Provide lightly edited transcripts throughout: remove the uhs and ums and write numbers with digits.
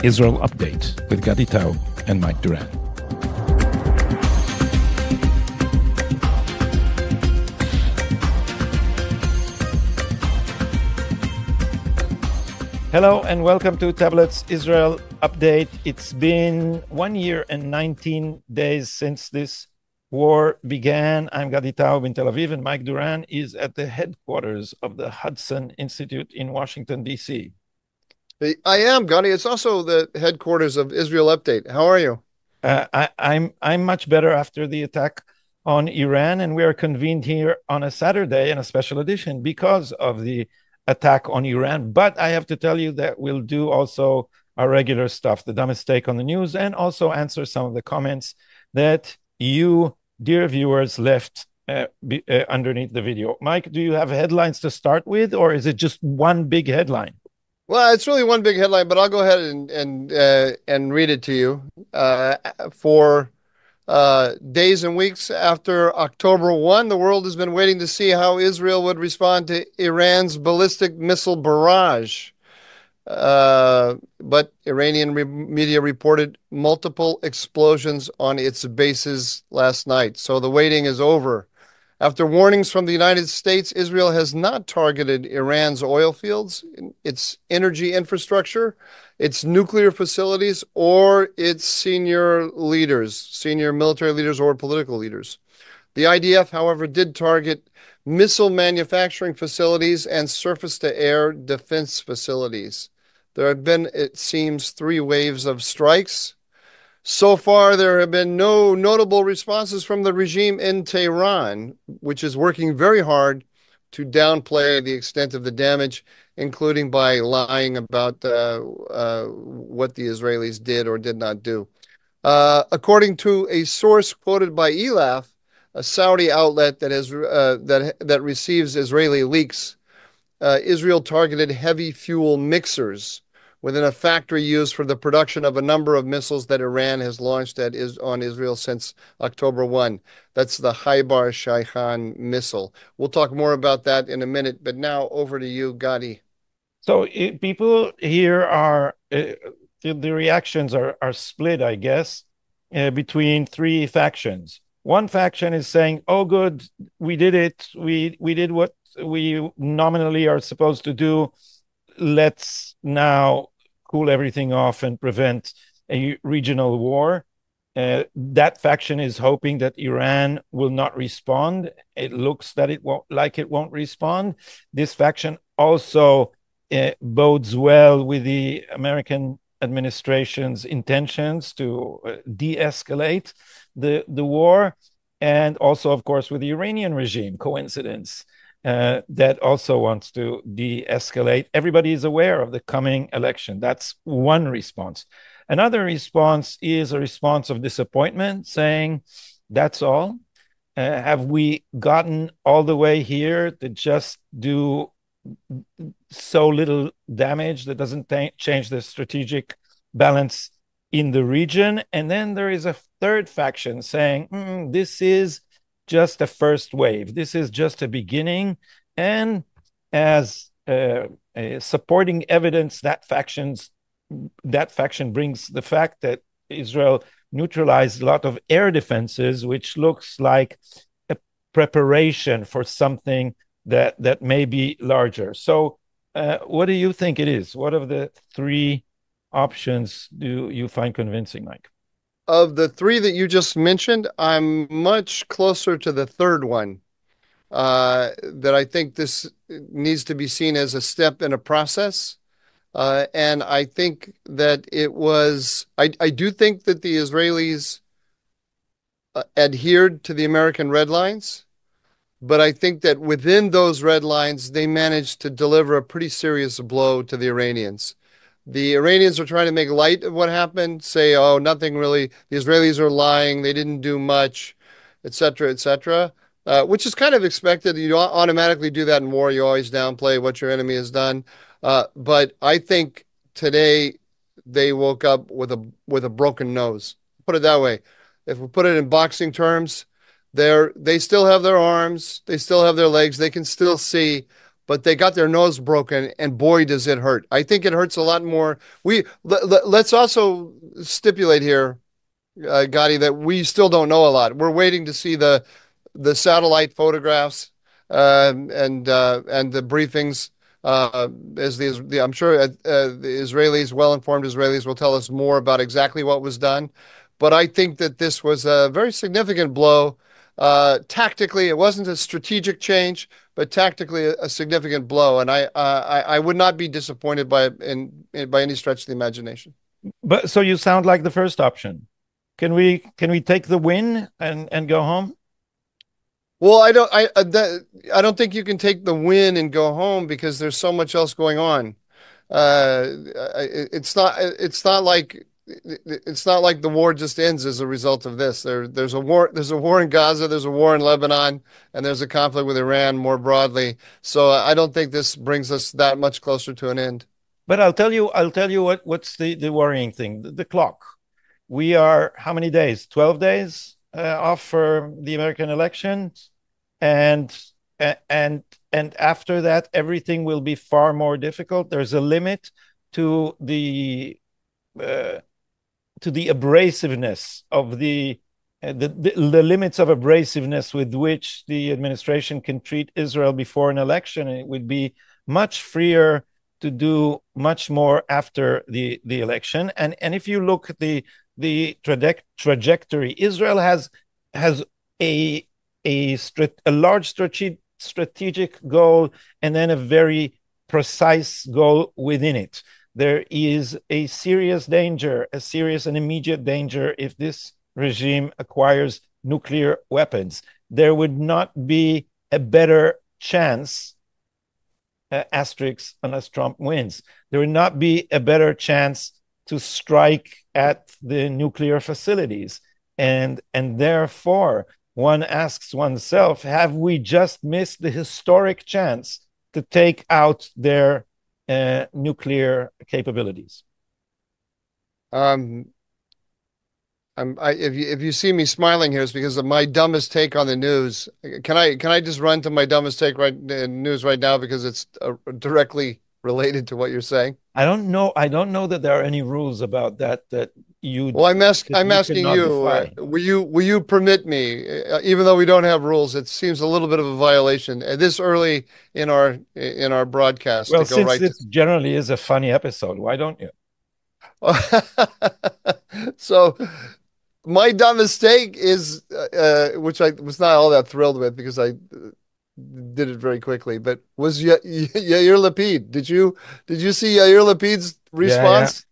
Israel Update with Gadi Taub and Mike Duran. Hello and welcome to Tablet's Israel Update. It's been 1 year and 19 days since this war began. I'm Gadi Taub in Tel Aviv, and Mike Duran is at the headquarters of the Hudson Institute in Washington, D.C. I am, Gadi. It's also the headquarters of Israel Update. How are you? I'm much better after the attack on Iran, and we are convened here on a Saturday in a special edition because of the attack on Iran. But I have to tell you that we'll do also our regular stuff, the dumbest take on the news, and also answer some of the comments that you, dear viewers, left underneath the video. Mike, do you have headlines to start with, or is it just one big headline? Well, it's really one big headline, but I'll go ahead and read it to you. For days and weeks after October 1, the world has been waiting to see how Israel would respond to Iran's ballistic missile barrage. But Iranian media reported multiple explosions on its bases last night. So the waiting is over. After warnings from the United States, Israel has not targeted Iran's oil fields, its energy infrastructure, its nuclear facilities, or its senior military leaders or political leaders. The IDF, however, did target missile manufacturing facilities and surface-to-air defense facilities. There have been, it seems, 3 waves of strikes. So far, there have been no notable responses from the regime in Tehran, which is working very hard to downplay the extent of the damage, including by lying about what the Israelis did or did not do. According to a source quoted by Alaf, a Saudi outlet that receives Israeli leaks, Israel targeted heavy fuel mixers within a factory used for the production of a number of missiles that Iran has launched on Israel since October 1. That's the Haibar Shaihan missile. We'll talk more about that in a minute, but now over to you, Gadi. So people here are, the reactions are split, I guess, between 3 factions. One faction is saying, oh, good, we did it. We did what we nominally are supposed to do. Let's now cool everything off and prevent a regional war. That faction is hoping that Iran will not respond. It looks that it won't respond. This faction also bodes well with the American administration's intentions to de-escalate the war, and also, of course, with the Iranian regime. Coincidence? That also wants to de-escalate. Everybody is aware of the coming election. That's one response. Another response is a response of disappointment, saying, that's all. Have we gotten all the way here to just do so little damage that doesn't change the strategic balance in the region? And then there is a third faction saying, this is just a first wave. This is just a beginning. And as supporting evidence, that faction brings the fact that Israel neutralized a lot of air defenses, which looks like a preparation for something that may be larger. So what do you think it is? What of the 3 options do you find convincing, Mike? Of the 3 that you just mentioned, I'm much closer to the third one, that I think this needs to be seen as a step in a process. And I think that I do think that the Israelis adhered to the American red lines, but I think that within those red lines, they managed to deliver a pretty serious blow to the Iranians. The Iranians are trying to make light of what happened, say, oh, nothing really, the Israelis are lying, they didn't do much, et cetera, which is kind of expected. You don't automatically do that in war. You always downplay what your enemy has done. But I think today they woke up with a broken nose. Put it that way. If we put it in boxing terms, they still have their arms, they still have their legs, they can still see, but they got their nose broken, and boy, does it hurt. I think it hurts a lot more. Let's also stipulate here, Gotti, that we still don't know a lot. We're waiting to see the satellite photographs and the briefings. As I'm sure the Israelis, well-informed Israelis, will tell us more about exactly what was done. But I think that this was a very significant blow. Tactically, it wasn't a strategic change, but tactically a significant blow. And I would not be disappointed by any stretch of the imagination. But so you sound like the first option. Can we take the win and go home? Well, I don't think you can take the win and go home because there's so much else going on. It's not like the war just ends as a result of this. There's a war in Gaza, there's a war in Lebanon, and there's a conflict with Iran more broadly. So I don't think this brings us that much closer to an end. But I'll tell you what's the worrying thing. The clock. We are how many days? 12 days off for the American elections, and and after that, everything will be far more difficult. There's a limit to the uh, abrasiveness of the limits of abrasiveness with which the administration can treat Israel before an election. And it would be much freer to do much more after the election. And if you look at the trajectory, Israel has a a large strategic goal and then a very precise goal within it. There is a serious danger, a serious and immediate danger if this regime acquires nuclear weapons. There would not be a better chance, asterisk, unless Trump wins. There would not be a better chance to strike at the nuclear facilities. And therefore, one asks oneself, have we just missed the historic chance to take out their nuclear capabilities? Um, if you see me smiling here, it's because of my dumbest take on the news. Can I just run to my dumbest take news right now because it's directly related to what you're saying? I don't know. I don't know that there are any rules about that you. Well, I'm asking cannot you, defy. will you permit me, even though we don't have rules, it seems a little bit of a violation this early in our broadcast Well, to go since right to. this generally is a funny episode, why don't you? So my dumb mistake is, which I was not all that thrilled with because I did it very quickly, but was Yair Lapid. Did you see Yair Lapid's Yeah, yeah, response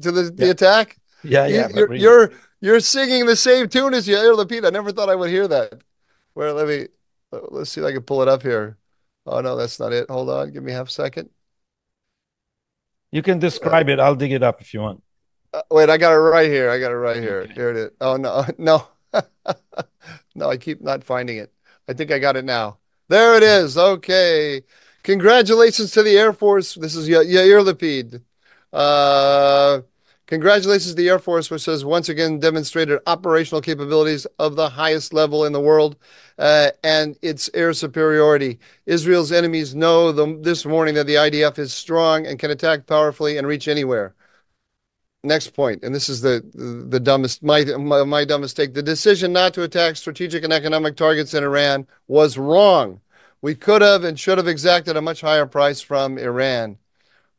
to the yeah, attack? yeah, You, yeah. But really, you're singing the same tune as Yair Lapid. I never thought I would hear that. Where let's see if I can pull it up here. Oh no, that's not it. Hold on, give me half a second. you can Uh, describe it. I'll dig it up if you want. Wait, I got it right here. I got it right here. Okay. Here it is. Oh no, no, no, I keep not finding it. I think I got it now. There it is. Okay. Congratulations to the Air Force. This is Yair Lapid. Uh, Congratulations to the Air Force, which has once again demonstrated operational capabilities of the highest level in the world and its air superiority. Israel's enemies know this morning that the IDF is strong and can attack powerfully and reach anywhere. Next point, and this is the dumbest, my dumb mistake. The decision not to attack strategic and economic targets in Iran was wrong. We could have and should have exacted a much higher price from Iran.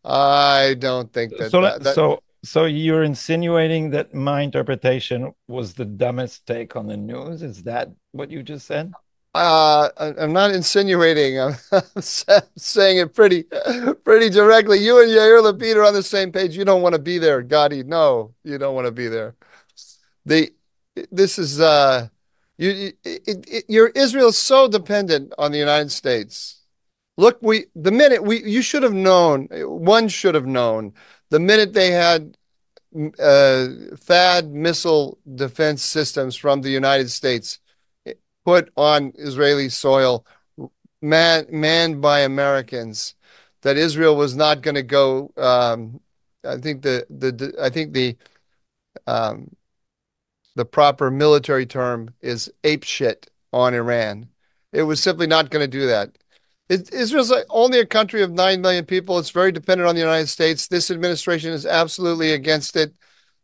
I don't think that So, that so you're insinuating that my interpretation was the dumbest take on the news? Is that what you just said? I'm not insinuating. I'm saying it pretty directly. You and Yair Lapid are on the same page. You don't want to be there, Gotti. No, you don't want to be there. The this is your Israel is so dependent on the United States. Look, the minute you should have known, one should have known the minute they had THAAD missile defense systems from the United States put on Israeli soil, manned by Americans, that Israel was not going to go. I think um, the proper military term is ape shit on Iran. It was simply not going to do that. Israel's only a country of 9 million people. It's very dependent on the United States. This administration is absolutely against it.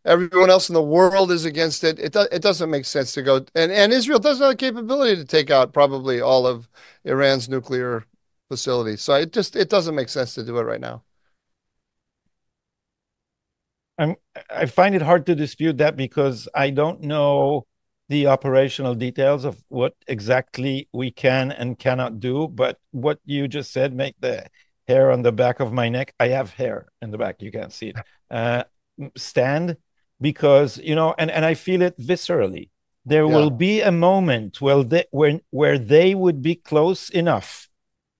Everyone else in the world is against it. It doesn't make sense to go. And Israel doesn't have the capability to take out probably all of Iran's nuclear facilities. So it doesn't make sense to do it right now. I find it hard to dispute that because I don't know the operational details of what exactly we can and cannot do. But what you just said make the hair on the back of my neck. I have hair in the back. You can't see it. Stand because, and I feel it viscerally. There will be a moment where they would be close enough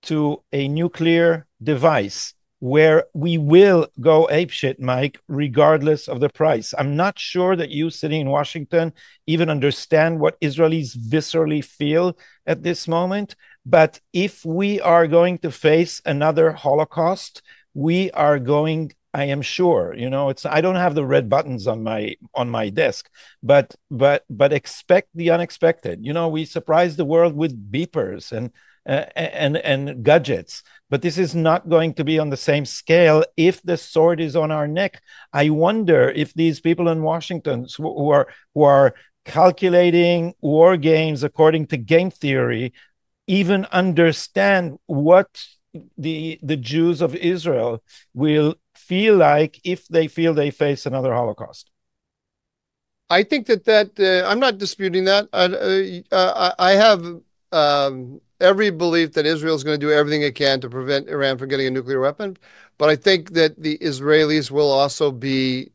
to a nuclear device where we will go apeshit, Mike, regardless of the price. I'm not sure that you sitting in Washington even understand what Israelis viscerally feel at this moment. But if we are going to face another Holocaust, we are going, I am sure, I don't have the red buttons on my desk, but expect the unexpected. We surprise the world with beepers and gadgets, but this is not going to be on the same scale if the sword is on our neck. I wonder if these people in Washington who are calculating war games according to game theory even understand what the Jews of Israel will feel like if they feel they face another Holocaust. I think that I'm not disputing that. I have every belief that Israel is going to do everything it can to prevent Iran from getting a nuclear weapon. But I think that the Israelis will also be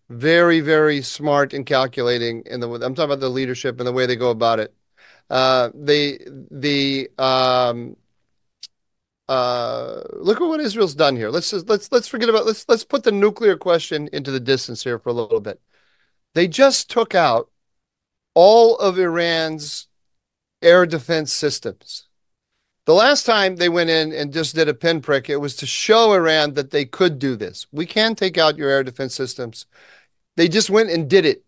very, very smart in calculating. I'm talking about the leadership and the way they go about it. Look at what Israel's done here. Let's forget about let's put the nuclear question into the distance here for a little bit. They just took out all of Iran's air defense systems. The last time they went in and just did a pinprick, it was to show Iran that they could do this. We can take out your air defense systems. They just went and did it.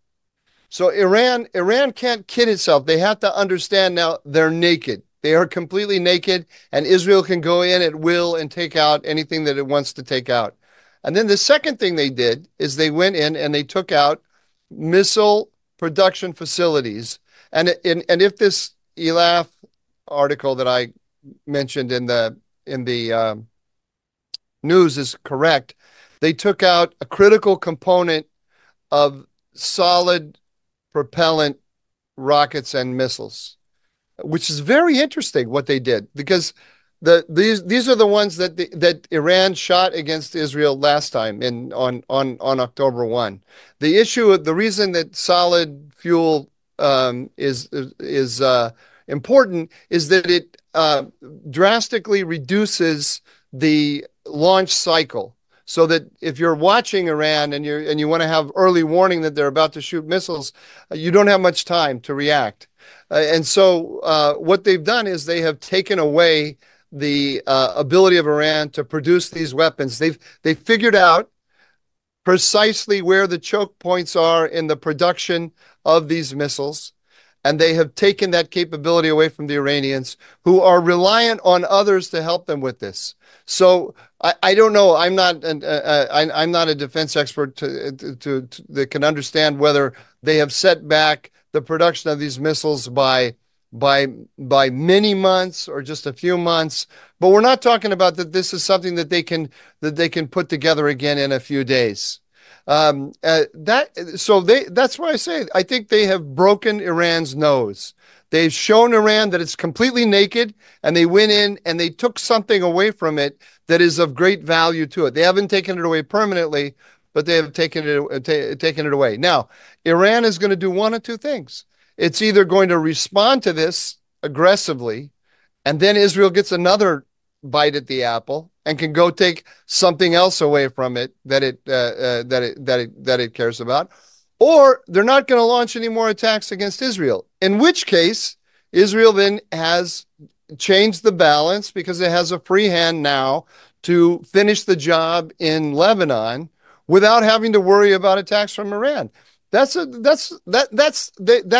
So Iran can't kid itself. They have to understand now they're naked. They are completely naked, and Israel can go in at will and take out anything that it wants to take out. And then the second thing they did is they went in and they took out missile production facilities. And if this Alaf article that I mentioned in the news is correct, they took out a critical component of solid propellant rockets and missiles, which is very interesting what they did, because these are the ones that Iran shot against Israel last time on October 1. The reason that solid fuel is important is that it drastically reduces the launch cycle. So that if you're watching Iran and you want to have early warning that they're about to shoot missiles, you don't have much time to react. And so what they've done is they have taken away the ability of Iran to produce these weapons. They figured out precisely where the choke points are in the production of these missiles, and they have taken that capability away from the Iranians, who are reliant on others to help them with this. So I don't know. I'm not a defense expert that can understand whether they have set back the production of these missiles by many months or just a few months. But we're not talking about that. This is something that they can put together again in a few days. That's why I say I think they have broken Iran's nose. They've shown Iran that it's completely naked, and they went in and they took something away from it that is of great value to it. They haven't taken it away permanently, but they have taken it away. Now, Iran is going to do one of two things. It's either going to respond to this aggressively, and then Israel gets another bite at the apple and can go take something else away from it that it cares about, or they're not going to launch any more attacks against Israel, in which case Israel then has changed the balance because it has a free hand now to finish the job in Lebanon without having to worry about attacks from Iran. That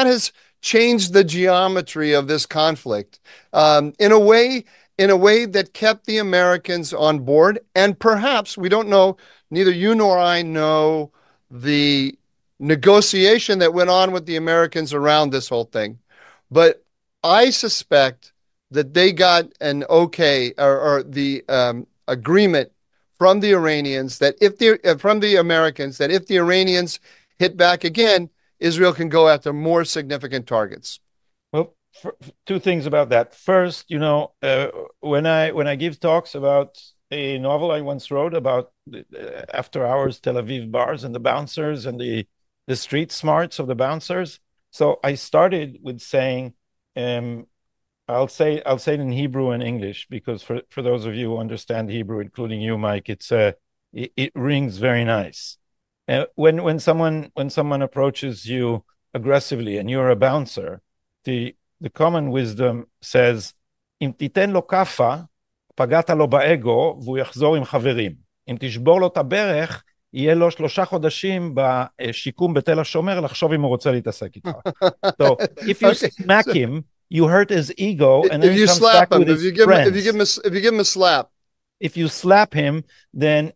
has changed the geometry of this conflict in a way. in a way that kept the Americans on board. And perhaps, we don't know, neither you nor I know the negotiation that went on with the Americans around this whole thing. But I suspect that they got an okay, or the agreement from the Iranians that if the from the Americans that if the Iranians hit back again, Israel can go after more significant targets. Well, two things about that. First, when I give talks about a novel I once wrote about after hours Tel Aviv bars and the bouncers and the street smarts of the bouncers. So I started with saying, I'll say it in Hebrew and English because for those of you who understand Hebrew, including you, Mike, it rings very nice. When someone approaches you aggressively and you're a bouncer, the common wisdom says, אם תיתן לו כאפה, פגעת לו באגו והוא יחזור עם חברים. אם תשבור לו את הברך, יהיה לו 3 חודשים בשיקום בתל השומר לחשוב אם הוא רוצה להתעסק איתך. So if you smack him, you hurt his ego, and then he comes back with his friends. If you give him a slap. If you slap him, then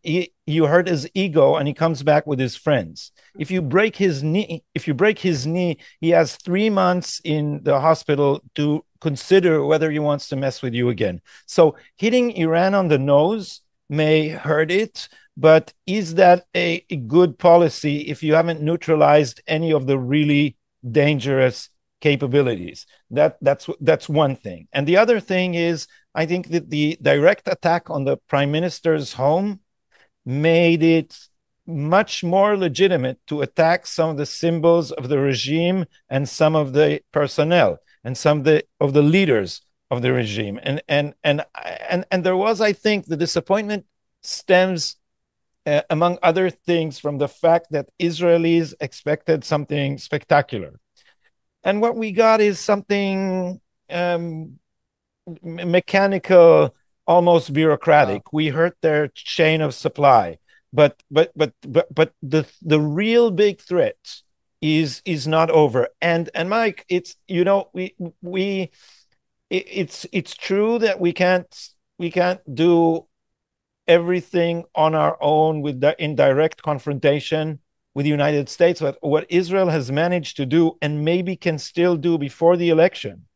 you hurt his ego, and he comes back with his friends. If you break his knee, he has 3 months in the hospital to consider whether he wants to mess with you again. So hitting Iran on the nose may hurt it, but is that a good policy if you haven't neutralized any of the really dangerous capabilities? That's one thing. And the other thing is, I think that the direct attack on the prime minister's home made it much more legitimate to attack some of the symbols of the regime and some of the personnel and some of the leaders of the regime. And there was, I think, the disappointment stems, among other things, from the fact that Israelis expected something spectacular. And what we got is something mechanical, almost bureaucratic. Wow. We hurt their chain of supply, but the real big threat is not over. And Mike, it's it's true that we can't do everything on our own with the indirect confrontation with the United States. But what Israel has managed to do, and maybe can still do before the election,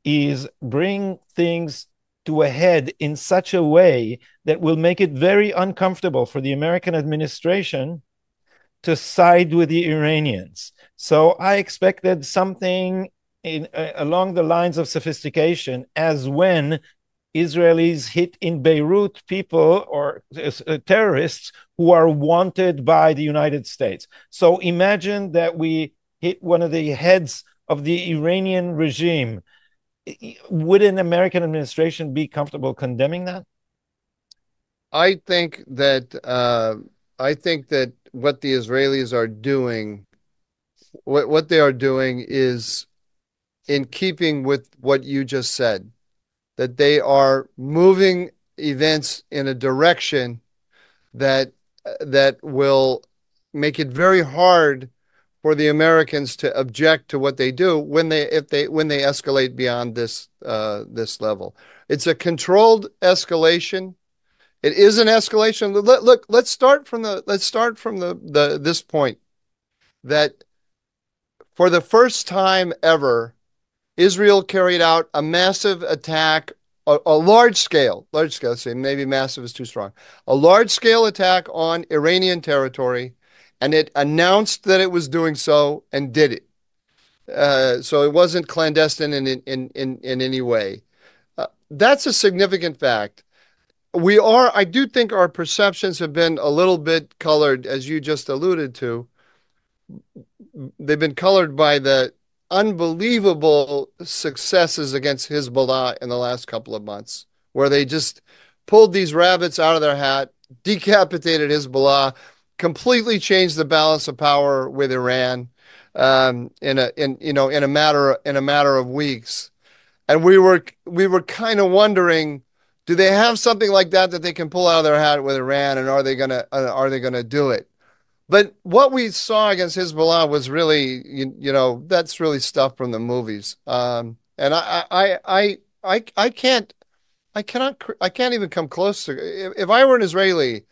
is bring things to a head in such a way that will make it very uncomfortable for the American administration to side with the Iranians. So I expected something along the lines of sophistication, as when Israelis hit in Beirut people or terrorists who are wanted by the United States. So imagine that we hit one of the heads of the Iranian regime. Would an American administration be comfortable condemning that? I think that what the Israelis are doing, what they are doing is in keeping with what you just said, that they are moving events in a direction that will make it very hard for the Americans to object to what they do when they escalate beyond this level. It's a controlled escalation. It is an escalation. Look, let's start from this point, that for the first time ever, Israel carried out a massive attack, a large scale, say maybe massive is too strong, a large scale attack on Iranian territory, and it announced that it was doing so and did it. So it wasn't clandestine in any way. That's a significant fact. I do think our perceptions have been a little bit colored, as you just alluded to. They've been colored by the unbelievable successes against Hezbollah in the last couple of months, where they just pulled these rabbits out of their hat, decapitated Hezbollah, completely changed the balance of power with Iran in a matter of weeks. And we were kind of wondering, do they have something like that they can pull out of their hat with Iran, and are they gonna do it? But what we saw against Hezbollah was really, that's really stuff from the movies. And I can't I can't even come close to, if I were an Israeli,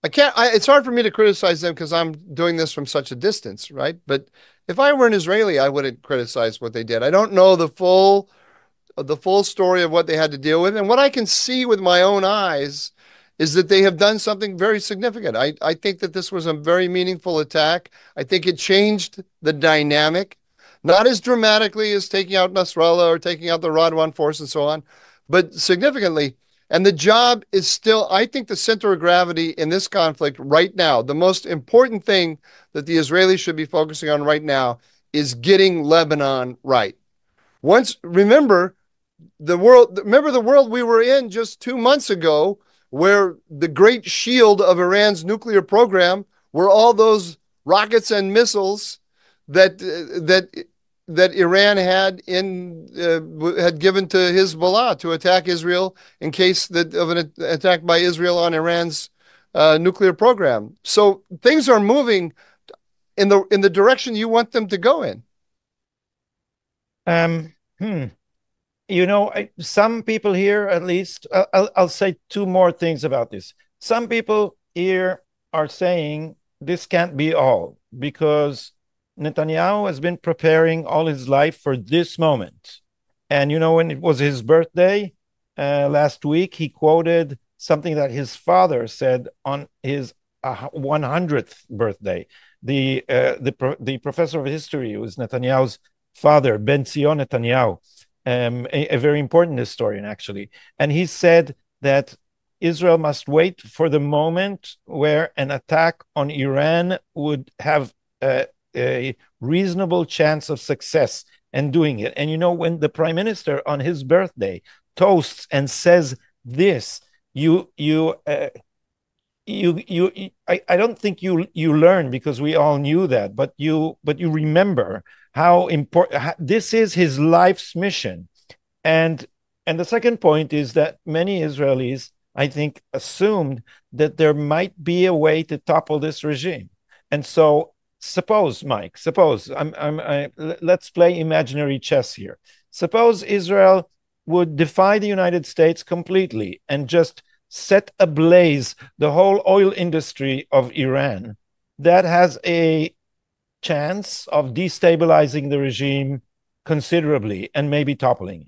it's hard for me to criticize them because I'm doing this from such a distance, right? But if I were an Israeli, I wouldn't criticize what they did. I don't know the full story of what they had to deal with. And what I can see with my own eyes is that they have done something very significant. I think that this was a very meaningful attack. I think it changed the dynamic, not as dramatically as taking out Nasrallah or taking out the Radwan force and so on, but significantly. And the job is still, I think, the center of gravity in this conflict right now. The most important thing that the Israelis should be focusing on right now is getting Lebanon right. Remember the world we were in just 2 months ago, where the great shield of Iran's nuclear program were all those rockets and missiles that Iran had given to Hezbollah to attack Israel in case of an attack by Israel on Iran's nuclear program. So things are moving in the direction you want them to go in. You know, some people here, at least, I'll say two more things about this. Some people here are saying this can't be all, because Netanyahu has been preparing all his life for this moment. And, you know, when it was his birthday last week, he quoted something that his father said on his 100th birthday. The professor of history, who was Netanyahu's father, Ben Zion Netanyahu, a very important historian, actually. And he said that Israel must wait for the moment where an attack on Iran would have a reasonable chance of success in doing it. And you know, when the prime minister on his birthday toasts and says this, I don't think you learn, because we all knew that, but you remember how important this is, his life's mission. And the second point is that many Israelis, I think, assumed that there might be a way to topple this regime. And so suppose, Mike, let's play imaginary chess here. Suppose Israel would defy the United States completely and just set ablaze the whole oil industry of Iran. That has a chance of destabilizing the regime considerably and maybe toppling it.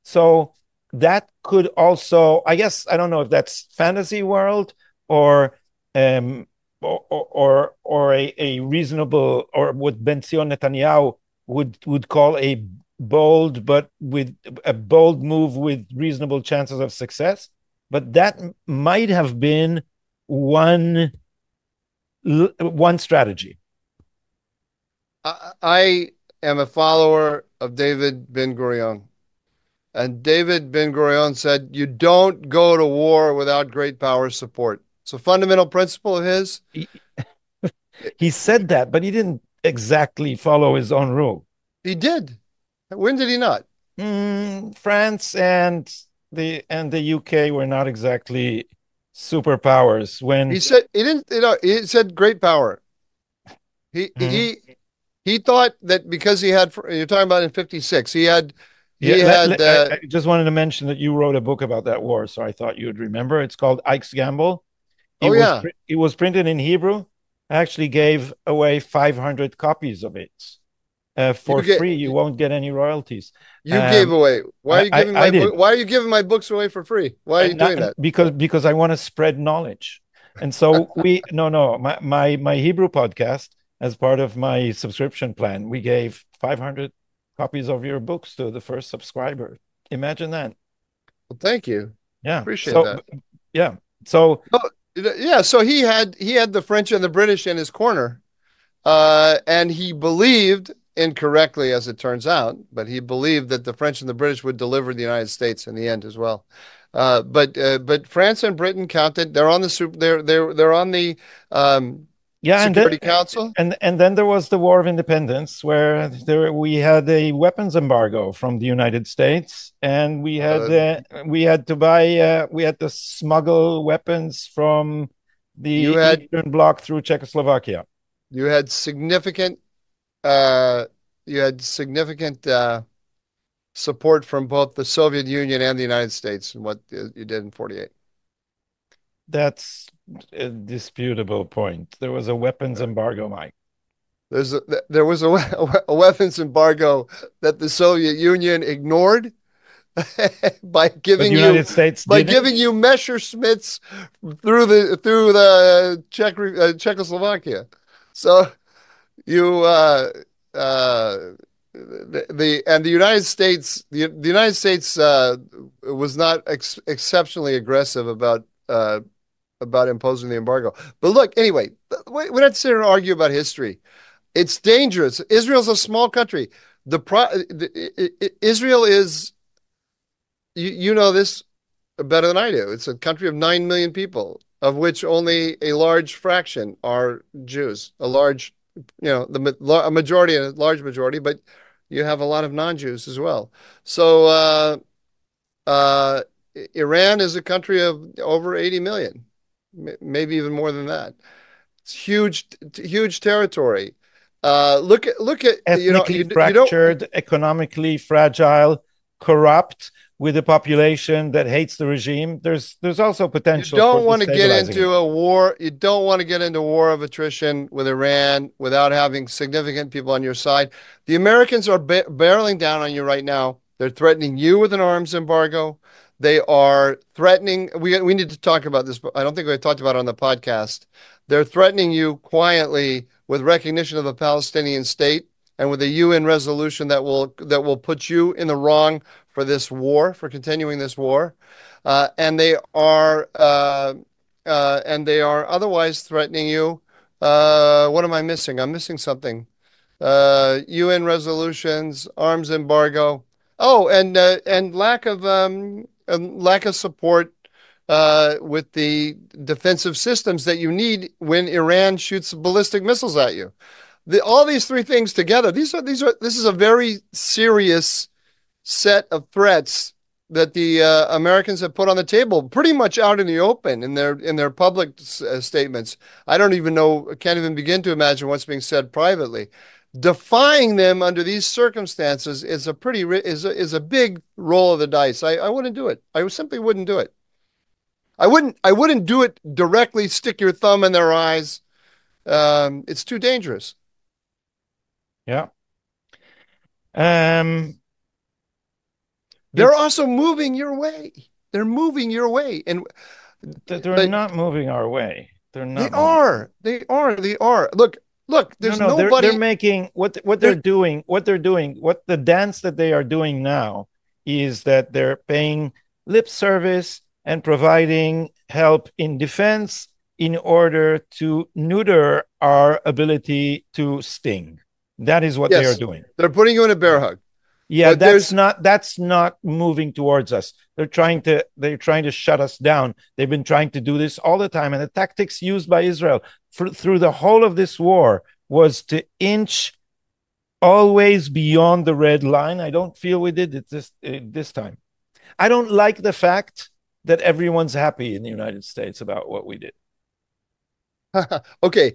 So that could also, I guess, I don't know if that's fantasy world or a reasonable, or what Ben Zion Netanyahu would call a bold move with reasonable chances of success. But that might have been one strategy. I am a follower of David Ben-Gurion. And David Ben-Gurion said, you don't go to war without great power support. It's a fundamental principle of his. He said that, but he didn't exactly follow his own rule. He did. When did he not? France and the UK were not exactly superpowers when he said he didn't. He said great power. He thought that because he had. You're talking about in '56. He had. I just wanted to mention that you wrote a book about that war, so I thought you would remember. It's called Ike's Gamble. It was printed in Hebrew. I actually gave away 500 copies of it for free. You won't get any royalties. You gave away. Why are you giving my book? Why are you giving my books away for free? Why are you doing that? Because I want to spread knowledge. And so my Hebrew podcast, as part of my subscription plan, we gave 500 copies of your books to the first subscriber. Imagine that. Well, thank you. Yeah. Appreciate that. Yeah. So so he had the French and the British in his corner. And he believed, incorrectly as it turns out, but he believed that the French and the British would deliver the United States in the end as well. But France and Britain counted. They're on the they're on the Security Council. And then there was the War of Independence, where we had a weapons embargo from the United States, and we had to smuggle weapons from the Eastern Bloc through Czechoslovakia. You had significant support from both the Soviet Union and the United States in what you did in 48. That's a disputable point. There was a weapons embargo, Mike. There was a weapons embargo that the Soviet Union ignored by giving the United States giving you Messerschmitts through the Czechoslovakia. So you the United States was not exceptionally aggressive about imposing the embargo. But look, anyway, we're not sitting to argue about history. It's dangerous. Israel's a small country. Israel is, you know this better than I do. It's a country of 9 million people, of which only a large fraction are Jews. A large, a majority, a large majority, but you have a lot of non-Jews as well. So Iran is a country of over 80 million, maybe even more than that. It's huge territory. Look at ethnically fractured, economically fragile, corrupt, with a population that hates the regime. There's also potential. You don't want to get into a war. You don't want to get into war of attrition with Iran without having significant people on your side. The Americans are barreling down on you right now. They're threatening you with an arms embargo. They are threatening. We need to talk about this, but I don't think we've talked about it on the podcast. They're threatening you quietly with recognition of a Palestinian state and with a UN resolution that will put you in the wrong for this war, for continuing this war, and they are otherwise threatening you. What am I missing? I'm missing something. UN resolutions, arms embargo. Oh, and lack of support with the defensive systems that you need when Iran shoots ballistic missiles at you. All these three things together, this is a very serious set of threats that the Americans have put on the table, pretty much out in the open in their public statements. I can't even begin to imagine what's being said privately. Defying them under these circumstances is a big roll of the dice. I wouldn't do it. I simply wouldn't do it. I wouldn't do it directly. Stick your thumb in their eyes. It's too dangerous. Yeah. They're also moving your way. They're moving your way, and they're not moving our way. They're not. They are. Look. There's nobody. They're making what they're doing. What the dance that they are doing now is that they're paying lip service and providing help in defense in order to neuter our ability to sting. That is what they are doing. They're putting you in a bear hug. Yeah, that's not moving towards us. They're trying to shut us down. They've been trying to do this all the time, and the tactics used by Israel through the whole of this war was to inch always beyond the red line. I don't feel we did it this time. I don't like the fact that everyone's happy in the United States about what we did. Okay,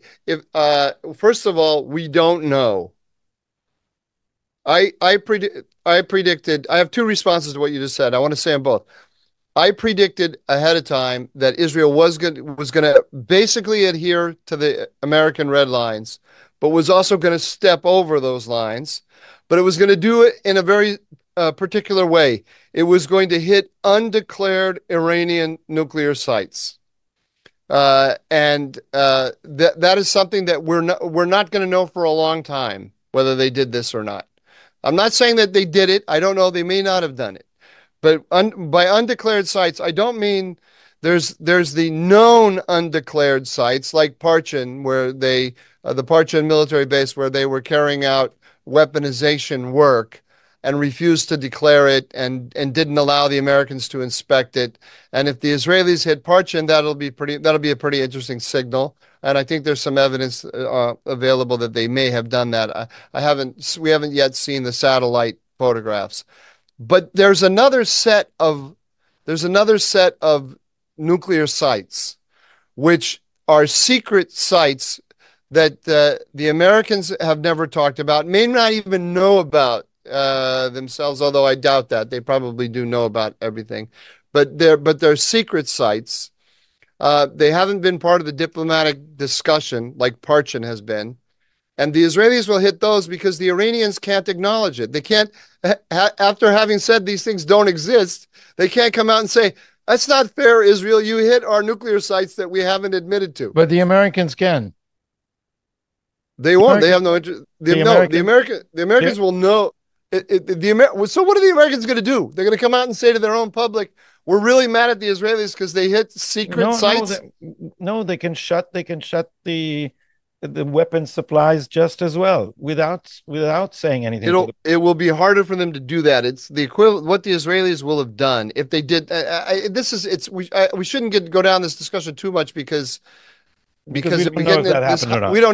first of all, we don't know. I predicted. I have two responses to what you just said. I want to say them both. I predicted ahead of time that Israel was going to basically adhere to the American red lines, but was also going to step over those lines. But it was going to do it in a very particular way. It was going to hit undeclared Iranian nuclear sites. And that is something that we're not going to know for a long time, whether they did this or not. I'm not saying that they did it. I don't know. They may not have done it. But by undeclared sites, I don't mean there's the known undeclared sites like Parchin, where the Parchin military base, where they were carrying out weaponization work and refused to declare it and didn't allow the Americans to inspect it. And if the Israelis hit Parchin, that'll be a pretty interesting signal. And I think there's some evidence available that they may have done that. We haven't yet seen the satellite photographs. But there's another set of nuclear sites, which are secret sites that the Americans have never talked about, may not even know about, themselves, although I doubt that. They probably do know about everything. But they're secret sites. They haven't been part of the diplomatic discussion like Parchin has been. And the Israelis will hit those because the Iranians can't acknowledge it. They can't, after having said these things don't exist, they can't come out and say, that's not fair, Israel. You hit our nuclear sites that we haven't admitted to. But the Americans can. They won't. They have no interest. The Americans will know. So what are the Americans going to do? They're going to come out and say to their own public, we're really mad at the Israelis because they hit secret sites. No, they can shut the weapons supplies just as well without saying anything. It will be harder for them to do that. It's the equivalent what the Israelis will have done if they did. We shouldn't go down this discussion too much because we don't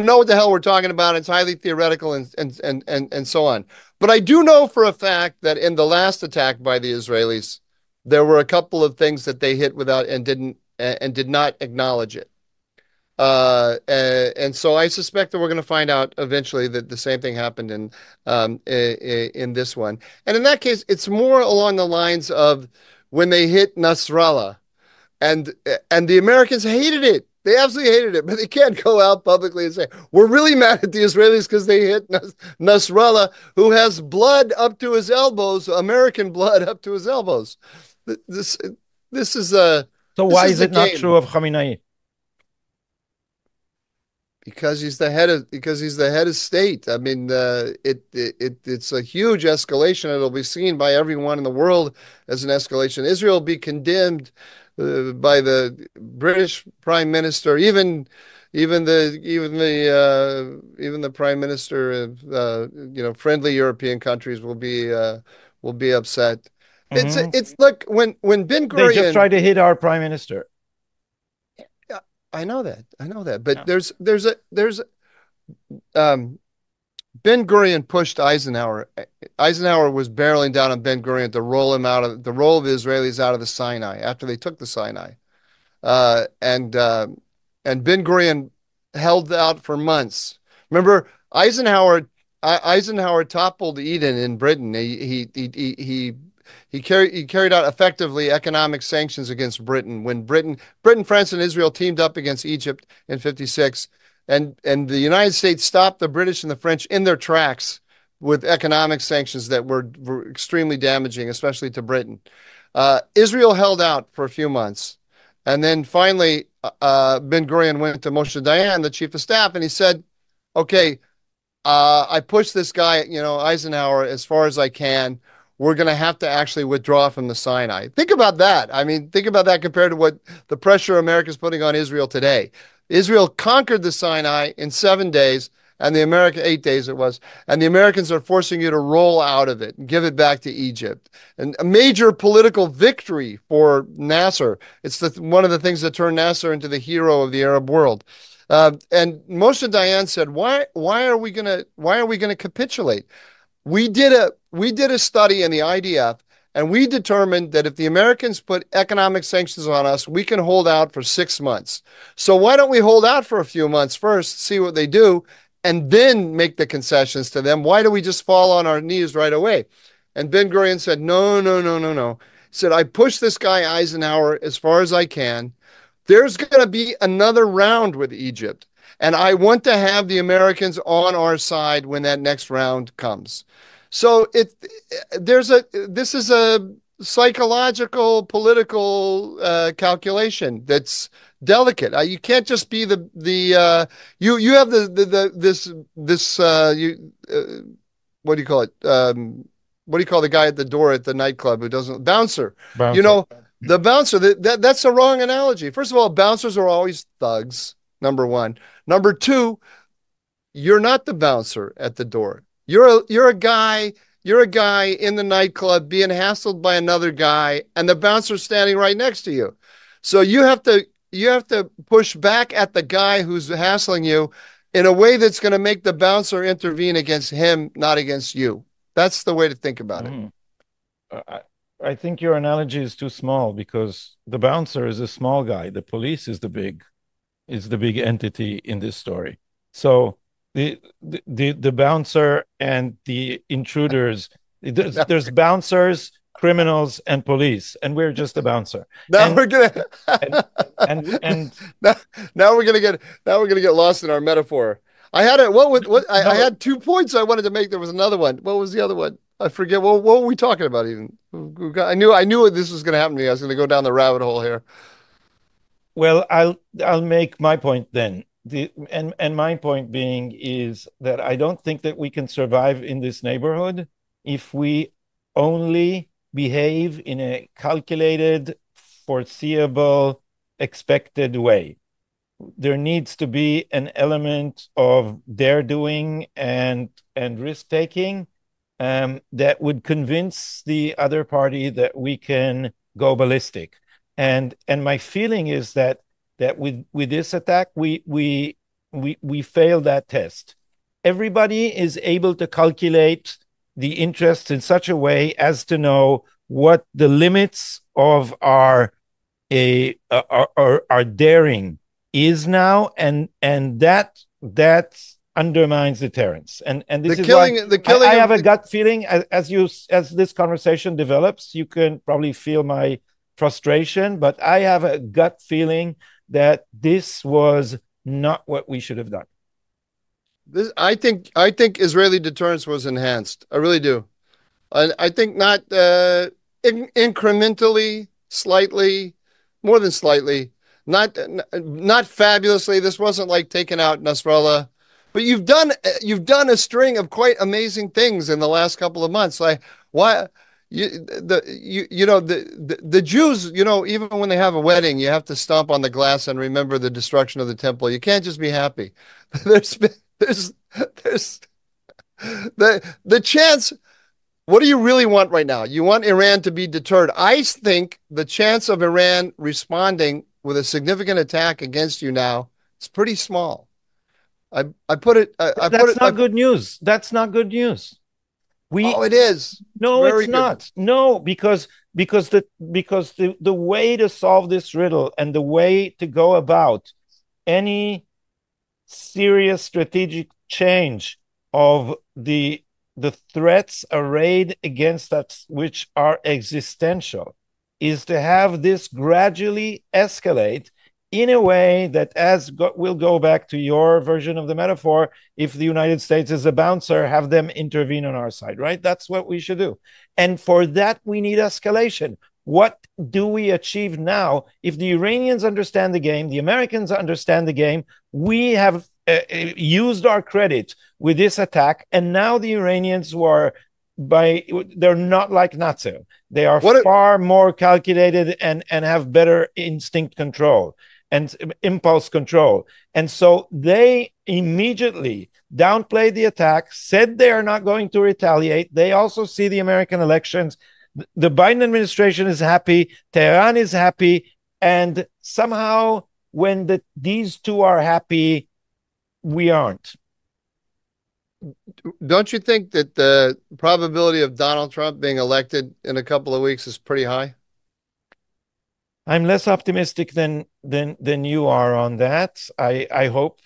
know what the hell we're talking about. It's highly theoretical and so on. But I do know for a fact that in the last attack by the Israelis, there were a couple of things that they hit without and did not acknowledge it. And so I suspect that we're going to find out eventually that the same thing happened in this one. And in that case, it's more along the lines of when they hit Nasrallah, and the Americans hated it. They absolutely hated it, but they can't go out publicly and say, we're really mad at the Israelis because they hit Nasrallah, who has blood up to his elbows, American blood up to his elbows. This is a. So why is it not true of Khamenei? Because he's the head of state. I mean, it's a huge escalation. It'll be seen by everyone in the world as an escalation. Israel will be condemned by the British Prime Minister, even the Prime Minister of friendly European countries will be upset. Mm-hmm. It's like when Ben Gurion, they just try to hit our Prime Minister. I know that, but yeah. Ben Gurion pushed Eisenhower. Eisenhower was barreling down on Ben Gurion to roll the Israelis out of the Sinai after they took the Sinai, and Ben Gurion held out for months. Remember, Eisenhower toppled Eden in Britain. He carried out effectively economic sanctions against Britain when Britain, France, and Israel teamed up against Egypt in 1956, and the United States stopped the British and the French in their tracks with economic sanctions that were extremely damaging, especially to Britain. Israel held out for a few months, and then finally Ben Gurion went to Moshe Dayan, the chief of staff, and he said, "Okay, I pushed this guy, Eisenhower, as far as I can. We're going to have to actually withdraw from the Sinai." Think about that. I mean, think about that compared to what the pressure America's putting on Israel today. Israel conquered the Sinai in 7 days, and 8 days it was, and the Americans are forcing you to roll out of it and give it back to Egypt. And a major political victory for Nasser. It's one of the things that turned Nasser into the hero of the Arab world. And Moshe Dayan said, "Why are we gonna capitulate?" We did a study in the IDF, and we determined that if the Americans put economic sanctions on us, we can hold out for 6 months. So why don't we hold out for a few months first, see what they do, and then make the concessions to them? Why do we just fall on our knees right away? And Ben Gurion said, no. He said, I pushed this guy Eisenhower as far as I can. There's going to be another round with Egypt, and I want to have the Americans on our side when that next round comes. So this is a psychological, political calculation that's delicate. You can't just be you have what do you call it? What do you call the guy at the door at the nightclub who doesn't bouncer? The bouncer. That's a wrong analogy. First of all, bouncers are always thugs. Number one. Number two, you're not the bouncer at the door. You're a guy in the nightclub being hassled by another guy, and the bouncer's standing right next to you. So you have to push back at the guy who's hassling you in a way that's going to make the bouncer intervene against him, not against you. That's the way to think about it. I think your analogy is too small because the bouncer is a small guy. The police is the big entity in this story. So the bouncer and the intruders There's bouncers, criminals, and police, and we're just a bouncer. Now and, we're gonna and now we're gonna get lost in our metaphor. I had I had 2 points I wanted to make. There was another one. What was the other one? I forget. What were we talking about even? I knew this was going to happen to me. I was going to go down the rabbit hole here. Well, I'll make my point then. And my point being is that I don't think that we can survive in this neighborhood if we only behave in a calculated, foreseeable, expected way. There needs to be an element of dare doing and risk taking that would convince the other party that we can go ballistic. And my feeling is that with this attack, we failed that test. Everybody is able to calculate the interests in such a way as to know what the limits of our daring is now, and that undermines deterrence. And this is why I have a gut feeling as this conversation develops, you can probably feel my frustration, but I have a gut feeling that this was not what we should have done. I think Israeli deterrence was enhanced. I really do. I think not incrementally, slightly, more than slightly, not fabulously. This wasn't like taking out Nasrallah, but you've done a string of quite amazing things in the last couple of months. Like why the Jews, even when they have a wedding, you have to stomp on the glass and remember the destruction of the temple. You can't just be happy. There's the chance. What do you really want right now? You want Iran to be deterred. I think the chance of Iran responding with a significant attack against you now is pretty small. That's not good news. That's not good news. It is. No, it's not. No, because the way to solve this riddle and the way to go about any serious strategic change of the threats arrayed against us, which are existential, is to have this gradually escalate in a way that, we'll go back to your version of the metaphor, if the United States is a bouncer, have them intervene on our side, right? That's what we should do. And for that, we need escalation. What do we achieve now? If the Iranians understand the game, the Americans understand the game, we have used our credit with this attack, and now the Iranians they're not like Nazi. They are far more calculated and have better instinct control and impulse control. And so they immediately downplayed the attack, said they are not going to retaliate. They also see the American elections. The Biden administration is happy. Tehran is happy. And somehow when these two are happy, we aren't. Don't you think that the probability of Donald Trump being elected in a couple of weeks is pretty high? I'm less optimistic than you are on that. I hope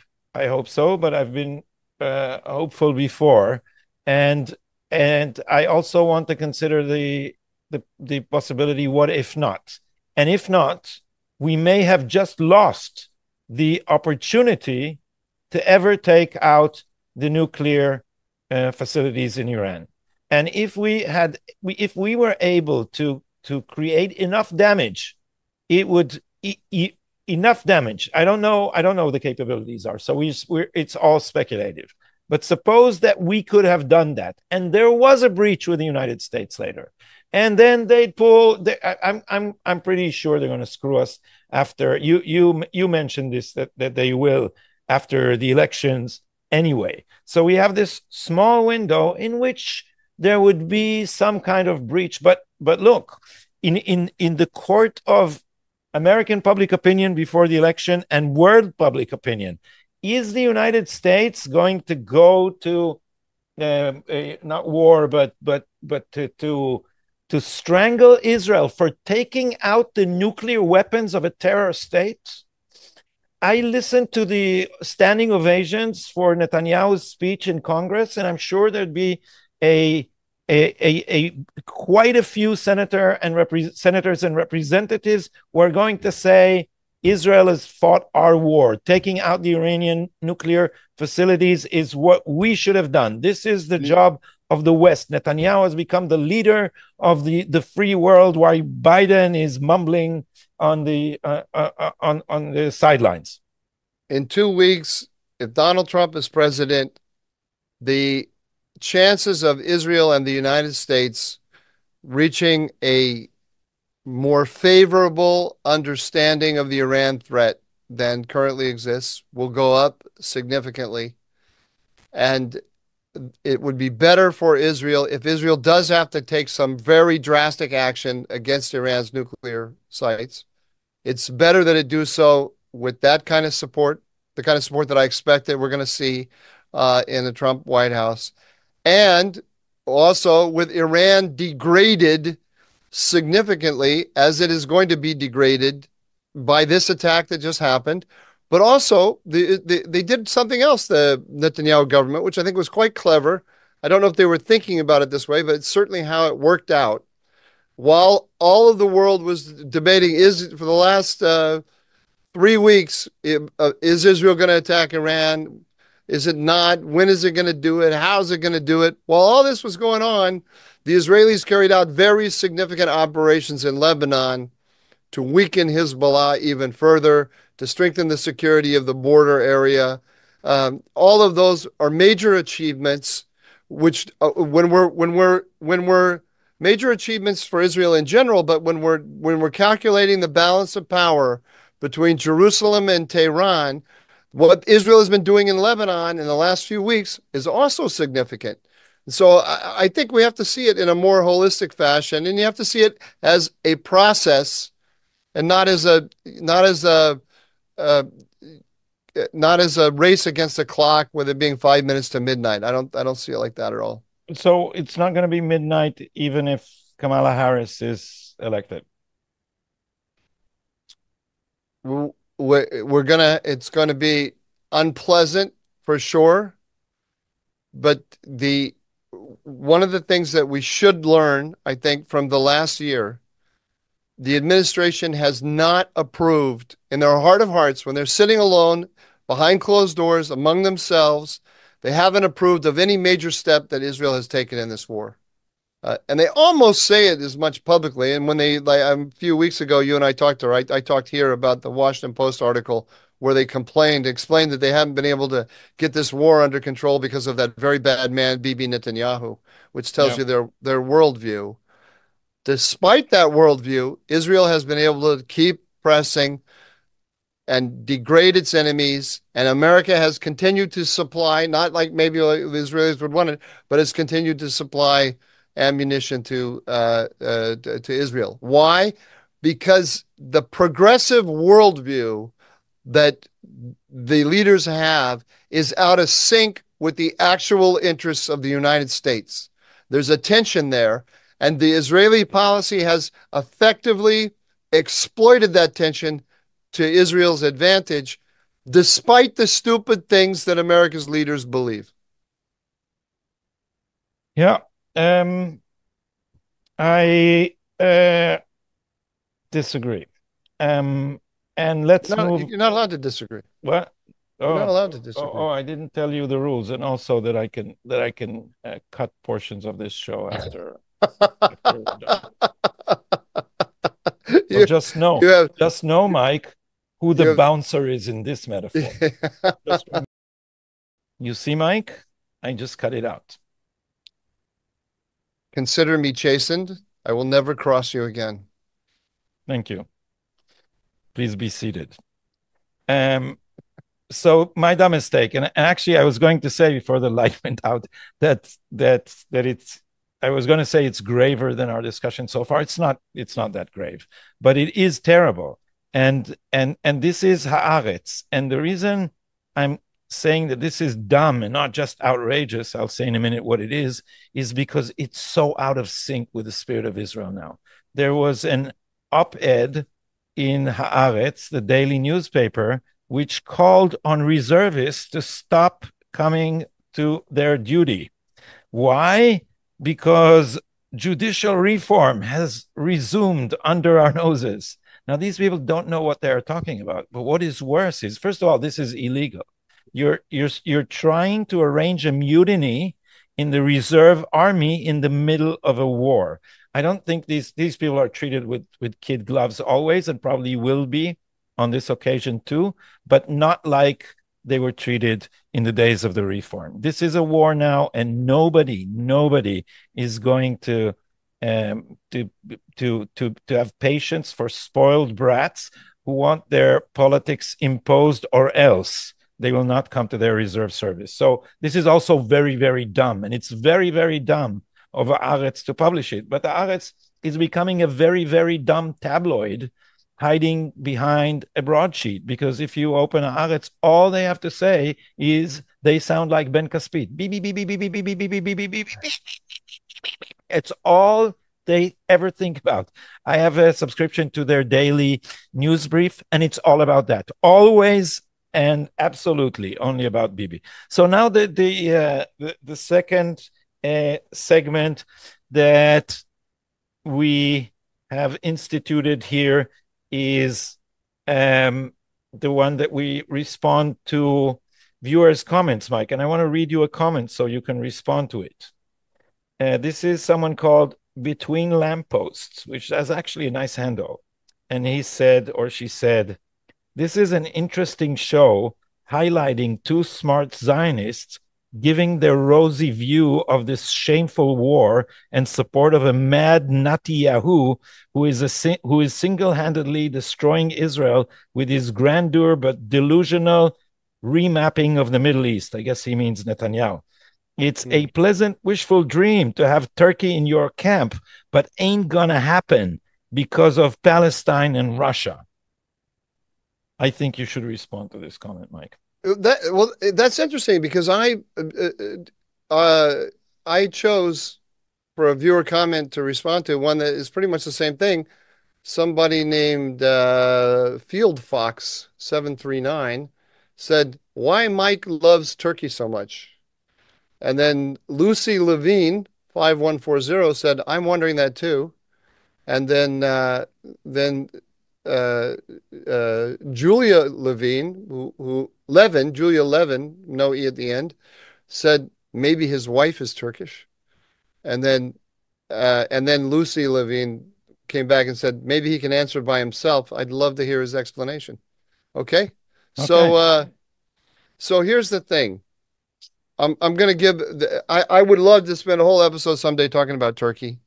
so, but I've been hopeful before, and I also want to consider the possibility, what if not? And if not, we may have just lost the opportunity to ever take out the nuclear facilities in Iran. And if we were able to create enough damage, it would enough damage. I don't know what the capabilities are, so it's all speculative. But suppose that we could have done that, and there was a breach with the United States later, and then they'd pull. I'm pretty sure they're going to screw us after. You mentioned this, that they will after the elections anyway. So we have this small window in which there would be some kind of breach. But look, in the court of American public opinion before the election and world public opinion, is the United States going to go to not war, but to strangle Israel for taking out the nuclear weapons of a terror state? I listened to the standing ovations for Netanyahu's speech in Congress, and I'm sure there'd be a quite a few senators and representatives were going to say Israel has fought our war. Taking out the Iranian nuclear facilities is what we should have done. This is the job of the West. Netanyahu has become the leader of the free world, while Biden is mumbling on the sidelines. In 2 weeks, if Donald Trump is president, the chances of Israel and the United States reaching a more favorable understanding of the Iran threat than currently exists will go up significantly. And it would be better for Israel if Israel does have to take some very drastic action against Iran's nuclear sites. It's better that it do so with that kind of support, the kind of support that I expect that we're going to see in the Trump White House. And also with Iran degraded significantly, as it is going to be degraded by this attack that just happened. But also, they did something else, the Netanyahu government, which I think was quite clever. I don't know if they were thinking about it this way, but it's certainly how it worked out. While all of the world was debating, for the last 3 weeks, is Israel going to attack Iran? Is it not? When is it going to do it? How is it going to do it? While all this was going on, the Israelis carried out very significant operations in Lebanon to weaken Hezbollah even further, to strengthen the security of the border area. All of those are major achievements, which when we're major achievements for Israel in general, but when we're calculating the balance of power between Jerusalem and Tehran, what Israel has been doing in Lebanon in the last few weeks is also significant. So I think we have to see it in a more holistic fashion, and you have to see it as a process, and not as a race against the clock, with it being 5 minutes to midnight. I don't see it like that at all. So it's not going to be midnight, even if Kamala Harris is elected. It's going to be unpleasant for sure, but one of the things that we should learn, I think, from the last year, the administration has not approved in their heart of hearts, when they're sitting alone behind closed doors among themselves, they haven't approved of any major step that Israel has taken in this war. And they almost say it as much publicly. And when a few weeks ago, you and I talked I talked here about the Washington Post article where they explained that they haven't been able to get this war under control because of that very bad man, Bibi Netanyahu, which tells you their worldview. Despite that worldview, Israel has been able to keep pressing and degrade its enemies, and America has continued to supply, not like maybe the Israelis would want it, but has continued to supply ammunition to Israel. Why? Because the progressive worldview that the leaders have is out of sync with the actual interests of the United States. There's a tension there, and the Israeli policy has effectively exploited that tension to Israel's advantage, despite the stupid things that America's leaders believe. Yeah. I disagree. And let's move. You're not allowed to disagree. What? You're not allowed to disagree. I didn't tell you the rules, and also that I can cut portions of this show after. After so just know, Mike, who the bouncer is in this metaphor. You see, Mike, I just cut it out. Consider me chastened. I will never cross you again. Thank you. Please be seated. So my dumb mistake, and actually I was going to say before the light went out that I was going to say it's graver than our discussion so far. It's not that grave, but it is terrible. And this is Haaretz. And the reason I'm saying that this is dumb and not just outrageous, I'll say in a minute what it is because it's so out of sync with the spirit of Israel now. There was an op-ed in Haaretz, the daily newspaper, which called on reservists to stop coming to their duty. Why? because judicial reform has resumed under our noses. Now, these people don't know what they're talking about. But what is worse is, first of all, this is illegal. You're trying to arrange a mutiny in the reserve army in the middle of a war. I don't think these people are treated with kid gloves always, and probably will be on this occasion too, but not like they were treated in the days of the reform. This is a war now, and nobody is going to have patience for spoiled brats who want their politics imposed, or else they will not come to their reserve service. So this is also very, very dumb, and it's very, very dumb of Haaretz to publish it. But the Haaretz is becoming a very, very dumb tabloid, hiding behind a broadsheet, because if you open a Haaretz, all they have to say is they sound like Ben Caspit. Beep, beep, beep, beep, beep, beep, beep, beep, beep, beep, beep, beep. It's all they ever think about. I have a subscription to their daily news brief, and it's all about that. Always and absolutely only about Bibi. So now the second segment that we have instituted here is the one that we respond to viewers' comments, Mike. And I want to read you a comment so you can respond to it. This is someone called Between Lampposts, which has actually a nice handle. And he said, or she said, "This is an interesting show highlighting two smart Zionists giving their rosy view of this shameful war and support of a mad Netanyahu who is single-handedly destroying Israel with his grandeur but delusional remapping of the Middle East." I guess he means Netanyahu. "It's a pleasant wishful dream to have Turkey in your camp, but ain't gonna happen because of Palestine and Russia." I think you should respond to this comment, Mike. That's interesting, because I chose for a viewer comment to respond to one that is pretty much the same thing. Somebody named Field Fox 739 said, "Why Mike loves Turkey so much?" And then Lucy Levine 5140 said, "I'm wondering that too." And then Julia Levine, Julia Levin, no E at the end, said maybe his wife is Turkish. And then Lucy Levine came back and said maybe he can answer by himself. I'd love to hear his explanation. Okay. So here's the thing. I'm going to give I would love to spend a whole episode someday talking about Turkey.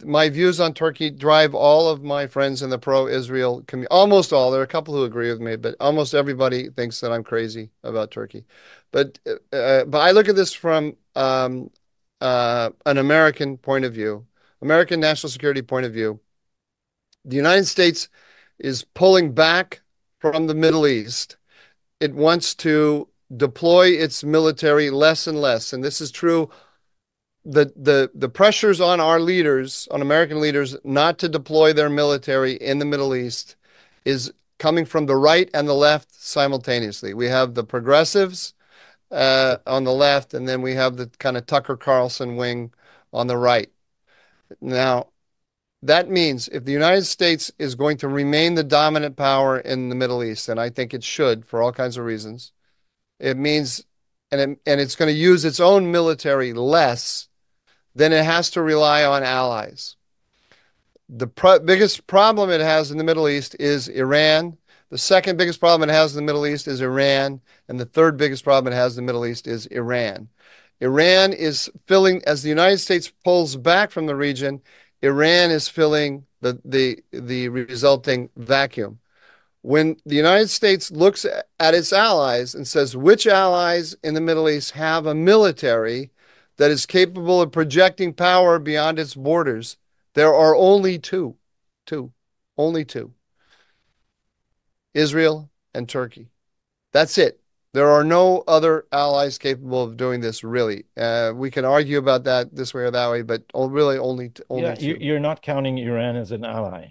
My views on Turkey drive all of my friends in the pro-Israel community. Almost all. There are a couple who agree with me, but almost everybody thinks that I'm crazy about Turkey. But I look at this from an American point of view, American national security point of view. The United States is pulling back from the Middle East. It wants to deploy its military less and less, and this is true. The pressures on our leaders, on American leaders, not to deploy their military in the Middle East is coming from the right and the left simultaneously. We have the progressives on the left, and then we have the kind of Tucker Carlson wing on the right. Now, that means if the United States is going to remain the dominant power in the Middle East, and I think it should for all kinds of reasons, it means, and it's going to use its own military less, then it has to rely on allies. The biggest problem it has in the Middle East is Iran. The second biggest problem it has in the Middle East is Iran. And the third biggest problem it has in the Middle East is Iran. Iran is filling, as the United States pulls back from the region, Iran is filling the resulting vacuum. When the United States looks at its allies and says, which allies in the Middle East have a military that is capable of projecting power beyond its borders, there are only two. Only two. Israel and Turkey. That's it. There are no other allies capable of doing this, really. We can argue about that this way or that way, but really only two. You're not counting Iran as an ally.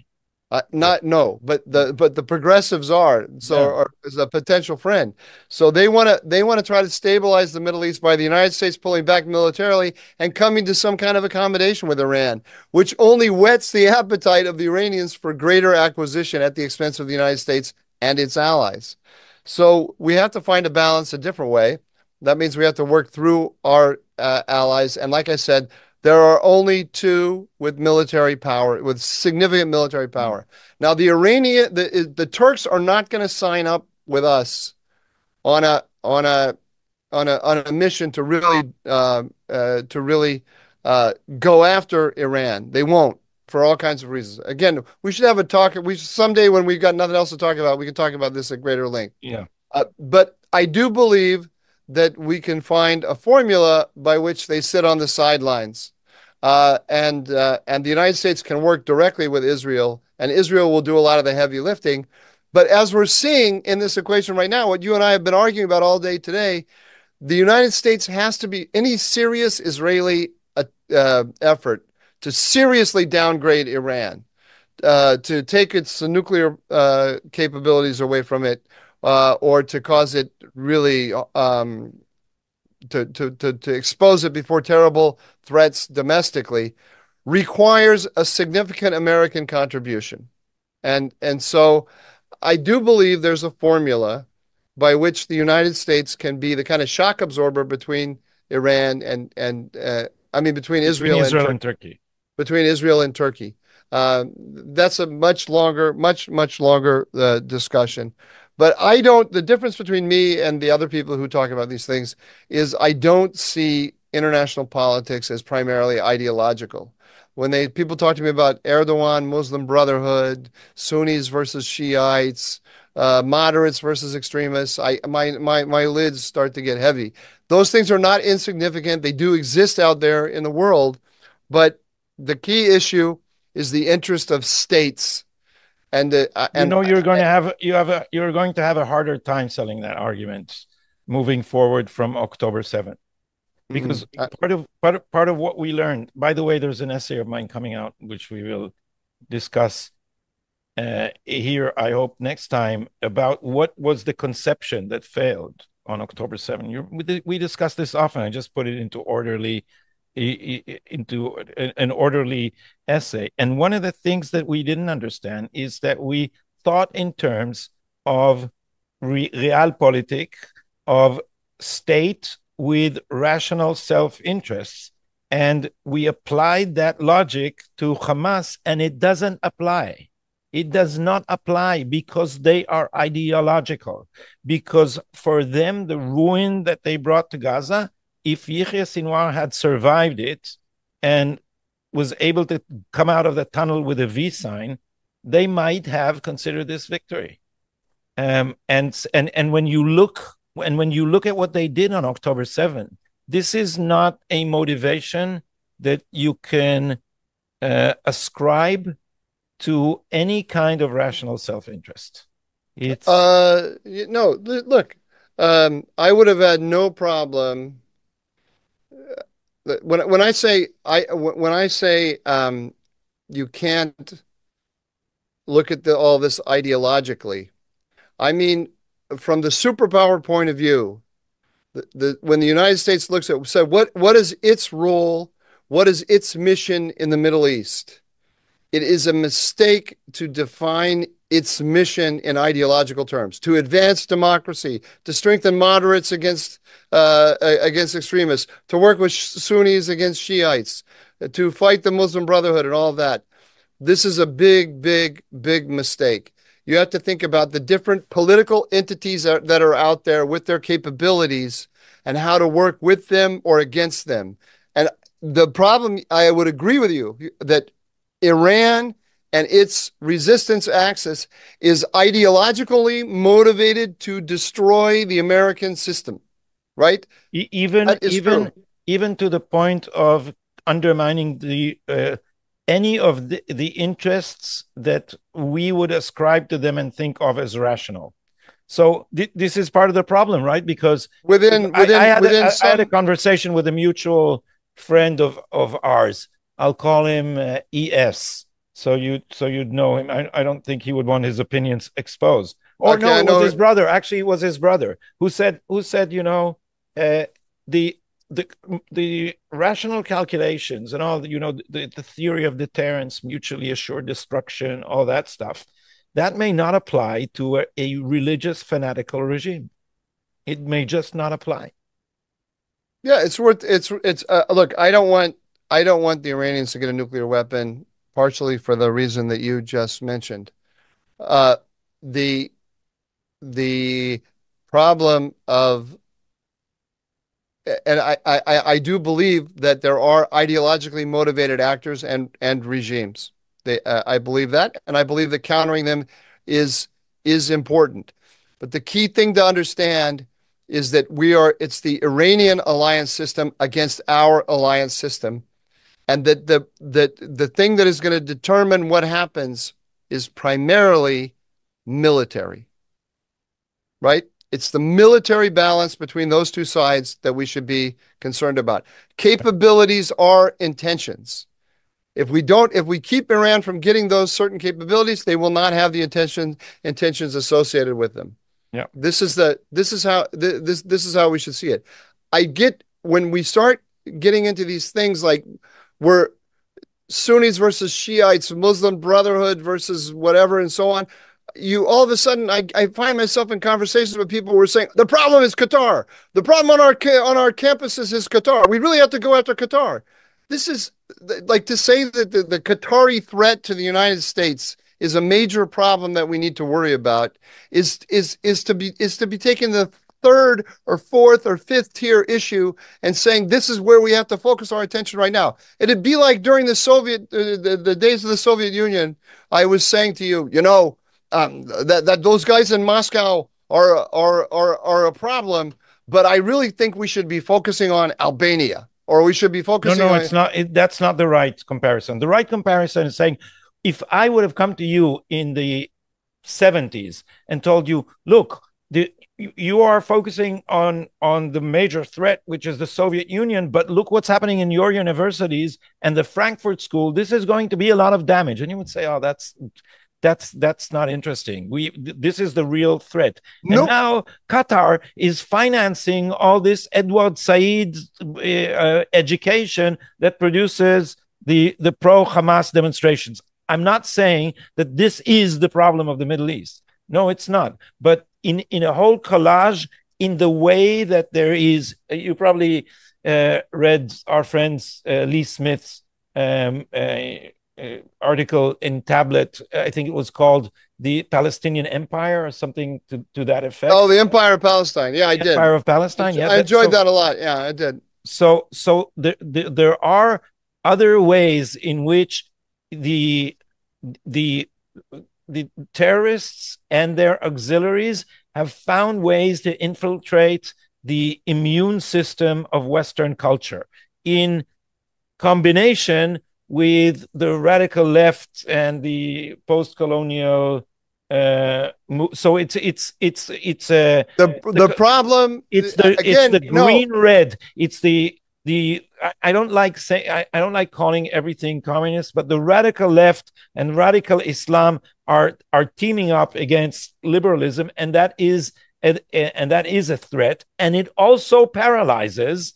Not no, but the progressives are is a potential friend. So they want to try to stabilize the Middle East by the United States pulling back militarily and coming to some kind of accommodation with Iran, which only whets the appetite of the Iranians for greater acquisition at the expense of the United States and its allies. So we have to find a balance a different way. That means we have to work through our allies. And like I said, there are only two with military power, with significant military power. Now, the Turks are not going to sign up with us on a mission to really go after Iran. They won't, for all kinds of reasons. Again, we should have a talk. Someday when we've got nothing else to talk about, we can talk about this at greater length. Yeah. But I do believe that we can find a formula by which they sit on the sidelines, and the United States can work directly with Israel, and Israel will do a lot of the heavy lifting. But as we're seeing in this equation right now, what you and I have been arguing about all day today, the United States has to be any serious Israeli effort to seriously downgrade Iran, to take its nuclear capabilities away from it, or to cause it really to expose it before terrible threats domestically, requires a significant American contribution. And so I do believe there's a formula by which the United States can be the kind of shock absorber between Iran between Israel and Turkey. Between Israel and Turkey. That's a much longer discussion. But the difference between me and the other people who talk about these things is I don't see international politics as primarily ideological. When people talk to me about Erdogan, Muslim Brotherhood, Sunnis versus Shiites, moderates versus extremists, my lids start to get heavy. Those things are not insignificant. They do exist out there in the world, but the key issue is the interest of states. And you're going to have a harder time selling that argument moving forward from October 7th, because part of what we learned. By the way, there's an essay of mine coming out which we will discuss here, I hope, next time, about what was the conception that failed on October 7th. We discuss this often. I just put it into an orderly essay. And one of the things that we didn't understand is that we thought in terms of realpolitik, of state with rational self-interests. And we applied that logic to Hamas, and it doesn't apply. It does not apply because they are ideological. Because for them, the ruin that they brought to Gaza, if Yahya Sinwar had survived it and was able to come out of the tunnel with a V sign, they might have considered this victory. And when you look at what they did on October 7th, this is not a motivation that you can ascribe to any kind of rational self-interest. It's look, I would have had no problem. When I say you can't look at all this ideologically, I mean from the superpower point of view. When the United States looks at what is its role, what is its mission in the Middle East, it is a mistake to define its mission in ideological terms, to advance democracy, to strengthen moderates against extremists, to work with Sunnis against Shiites, to fight the Muslim Brotherhood and all of that. This is a big, big, big mistake. You have to think about the different political entities that are out there with their capabilities and how to work with them or against them. And the problem, I would agree with you, that Iran and its resistance axis is ideologically motivated to destroy the American system, right? Even to the point of undermining any of the interests that we would ascribe to them and think of as rational. So this is part of the problem, right? Because I had a conversation with a mutual friend of ours. I'll call him ES. So you'd know him. I don't think he would want his opinions exposed. Or Okay, no, I it was know. his brother. Actually, it was his brother who said, uh, the the rational calculations and all, the theory of deterrence, mutually assured destruction, all that stuff, that may not apply to a religious fanatical regime. It may just not apply. Yeah, look, I don't want the Iranians to get a nuclear weapon, partially for the reason that you just mentioned. Uh, the the problem of, and I do believe that there are ideologically motivated actors and regimes. I believe that, and I believe that countering them is important. But the key thing to understand is that it's the Iranian alliance system against our alliance system, and that the thing that is going to determine what happens is primarily military, right? It's the military balance between those two sides that we should be concerned about. Capabilities are intentions. If we keep Iran from getting those certain capabilities, they will not have the intentions associated with them. Yeah. This is how we should see it. I get when we start getting into these things like we're Sunnis versus Shiites, Muslim Brotherhood versus whatever, and so on. You all of a sudden, I find myself in conversations with people who are saying the problem is Qatar. The problem on our campuses is Qatar. We really have to go after Qatar. This is like to say that the Qatari threat to the United States is a major problem that we need to worry about. Is to be taking the third or fourth or fifth tier issue and saying this is where we have to focus our attention right now. It'd be like during the days of the Soviet Union. I was saying to you, that those guys in Moscow are a problem, but I really think we should be focusing on Albania, or we should be focusing No, on. it's not. That's not the right comparison. The right comparison is saying, if I would have come to you in the 70s and told you, look, you are focusing on the major threat, which is the Soviet Union, but look what's happening in your universities and the Frankfurt School. This is going to be a lot of damage. And you would say, oh, that's not interesting. This is the real threat. No. And now Qatar is financing all this Edward Said education that produces the pro-Hamas demonstrations. I'm not saying that this is the problem of the Middle East. No, it's not. But in a whole collage, in the way that there is, you probably read our friend's Lee Smith's article in Tablet. I think it was called The Palestinian Empire or something to that effect. Oh, the Empire of Palestine. Yeah, I did. Empire of Palestine. Yeah, I enjoyed that a lot. Yeah, I did. So there are other ways in which the terrorists and their auxiliaries have found ways to infiltrate the immune system of Western culture in combination with the radical left and the post-colonial. So it's the problem. It's the green red. It's the I don't like calling everything communist, but the radical left and radical Islam are teaming up against liberalism, and that is a threat, and it also paralyzes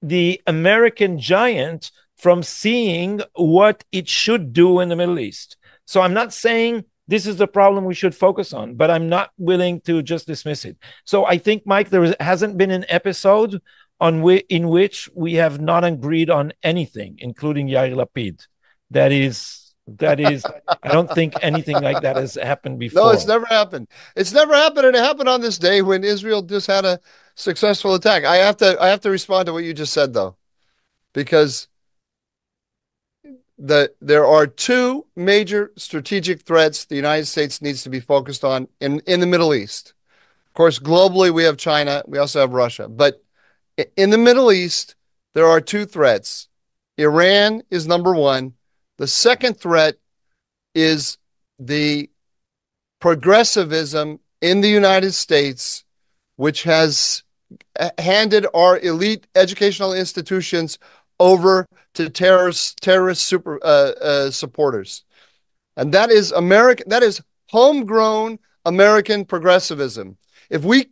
the American giant from seeing what it should do in the Middle East. So I'm not saying this is the problem we should focus on, but I'm not willing to just dismiss it. So I think, Mike, hasn't been an episode in which we have not agreed on anything, including Yair Lapid. That is, I don't think anything like that has happened before. No, it's never happened. It's never happened, and it happened on this day when Israel just had a successful attack. I have to respond to what you just said, though, because there are two major strategic threats the United States needs to be focused on in the Middle East. Of course, globally, we have China. We also have Russia. But in the Middle East, there are two threats. Iran is number one. The second threat is the progressivism in the United States, which has handed our elite educational institutions over to terrorist supporters. And that is American. That is homegrown American progressivism. If we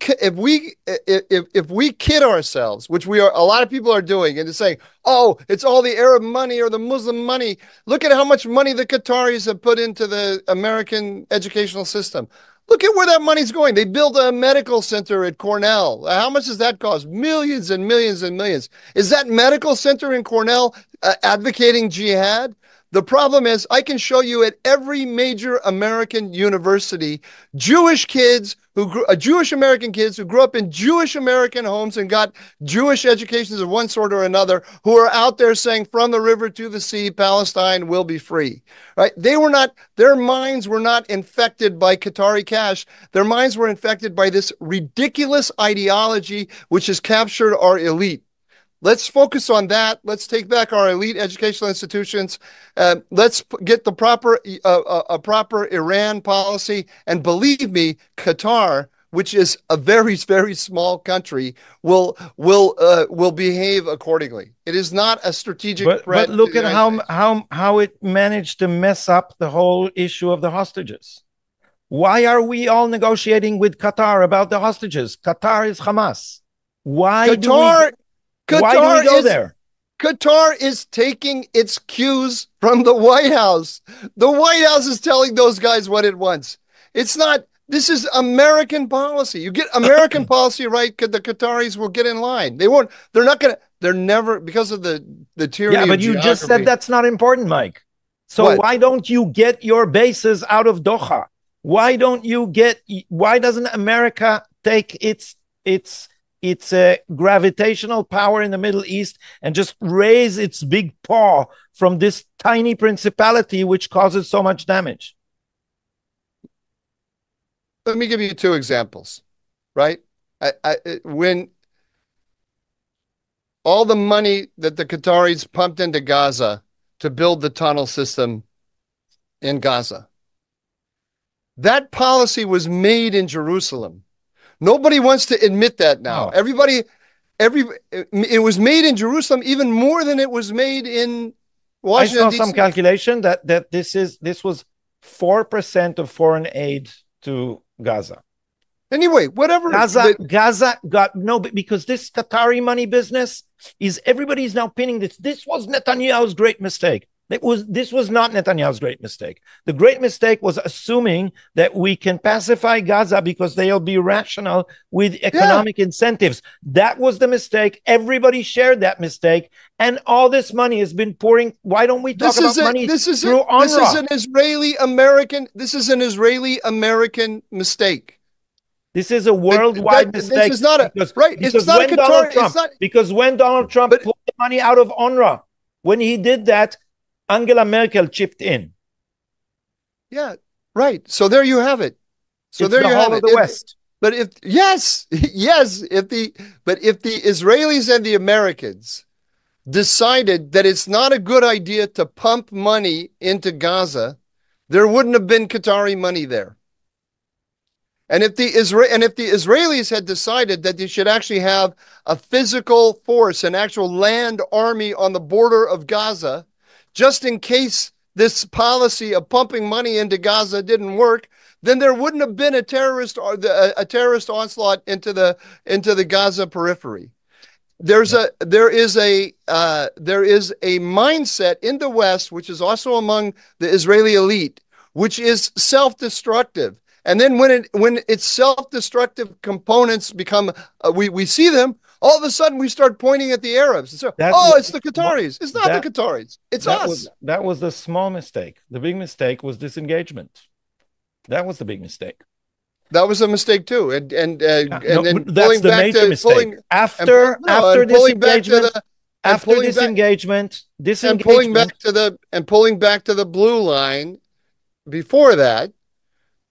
kid ourselves, which we are, a lot of people are doing, and saying, "Oh, it's all the Arab money or the Muslim money." Look at how much money the Qataris have put into the American educational system. Look at where that money's going. They built a medical center at Cornell. How much does that cost? Millions and millions and millions. Is that medical center in Cornell advocating jihad? The problem is, I can show you at every major American university, Jewish American kids who grew up in Jewish American homes and got Jewish educations of one sort or another, who are out there saying, from the river to the sea, Palestine will be free, right? Their minds were not infected by Qatari cash. Their minds were infected by this ridiculous ideology, which has captured our elite. Let's focus on that. Let's take back our elite educational institutions. Let's get the proper Iran policy. And believe me, Qatar, which is a very, very small country, will behave accordingly. It is not a strategic threat. But look at how it managed to mess up the whole issue of the hostages. Why are we all negotiating with Qatar about the hostages? Qatar is Hamas. Why do we go there? Qatar is taking its cues from the White House. The White House is telling those guys what it wants. It's not, this is American policy. You get American policy right, the Qataris will get in line. They're never, because of the tyranny of geography. You just said that's not important, Mike. So why don't you get your bases out of Doha? Why doesn't America take its gravitational power in the Middle East and just raise its big paw from this tiny principality which causes so much damage? Let me give you two examples, right? When all the money that the Qataris pumped into Gaza to build the tunnel system in Gaza, that policy was made in Jerusalem. Nobody wants to admit that now. No. It was made in Jerusalem even more than it was made in Washington. I saw some calculation that this was 4% of foreign aid to Gaza. Anyway, whatever. Gaza got no, because this Qatari money business is, everybody's now pinning this. This was Netanyahu's great mistake. This was not Netanyahu's great mistake. The great mistake was assuming that we can pacify Gaza because they'll be rational with economic incentives. That was the mistake. Everybody shared that mistake, and all this money has been pouring. Why don't we talk about money through UNRWA? This is an Israeli-American. This is an Israeli-American mistake. This is a worldwide mistake. This is not because when Donald Trump pulled the money out of UNRWA, when he did that, Angela Merkel chipped in. Yeah, right. So there you have it. So there you have it. The West. But if the Israelis and the Americans decided that it's not a good idea to pump money into Gaza, there wouldn't have been Qatari money there. And if the Israelis had decided that they should actually have a physical force, an actual land army on the border of Gaza, just in case this policy of pumping money into Gaza didn't work, then there wouldn't have been a terrorist onslaught into the Gaza periphery. There is a mindset in the West, which is also among the Israeli elite, which is self-destructive. And then when its self-destructive components become, we see them, all of a sudden we start pointing at the Arabs. So, it's the Qataris. It's not the Qataris. It's us. That was the small mistake. The big mistake was disengagement. That was the big mistake. That was a mistake too. And then that's the major mistake. After disengagement, pulling back to the blue line before that,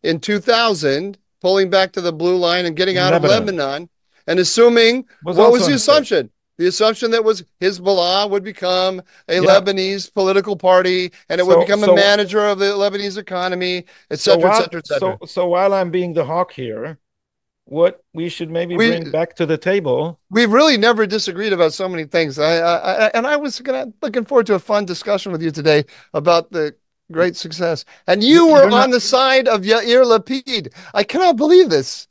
in 2000, pulling back to the blue line and getting out of Lebanon, and assuming, what was the assumption? The assumption that was Hezbollah would become a Lebanese political party, and it would become a manager of the Lebanese economy, et cetera, et cetera, et cetera. So while I'm being the hawk here, what we should maybe bring back to the table. We've really never disagreed about so many things. I was looking forward to a fun discussion with you today about the great success. And you were on the side of Yair Lapid. I cannot believe this.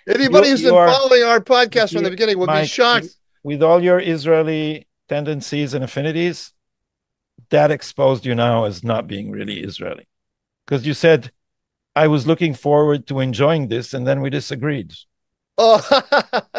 Anybody who's been following our podcast from the beginning will be shocked. With all your Israeli tendencies and affinities, that exposed you now as not being really Israeli. Because you said, I was looking forward to enjoying this, and then we disagreed. Oh,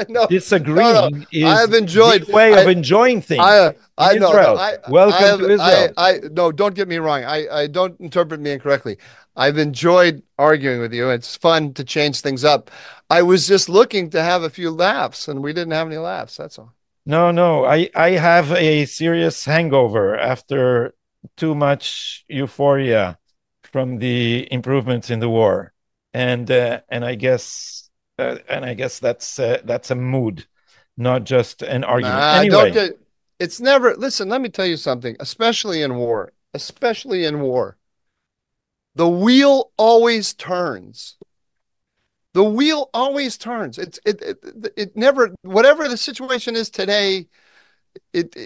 no. Disagreeing is I've enjoyed the way of enjoying things. Welcome to Israel. No, don't get me wrong. I don't interpret me incorrectly. I've enjoyed arguing with you. It's fun to change things up. I was just looking to have a few laughs, and we didn't have any laughs. That's all. No. I have a serious hangover after too much euphoria from the improvements in the war, and I guess that's a mood, not just an argument. Anyway, it's never. Listen, let me tell you something. Especially in war, the wheel always turns. The wheel always turns. It never. Whatever the situation is today, it's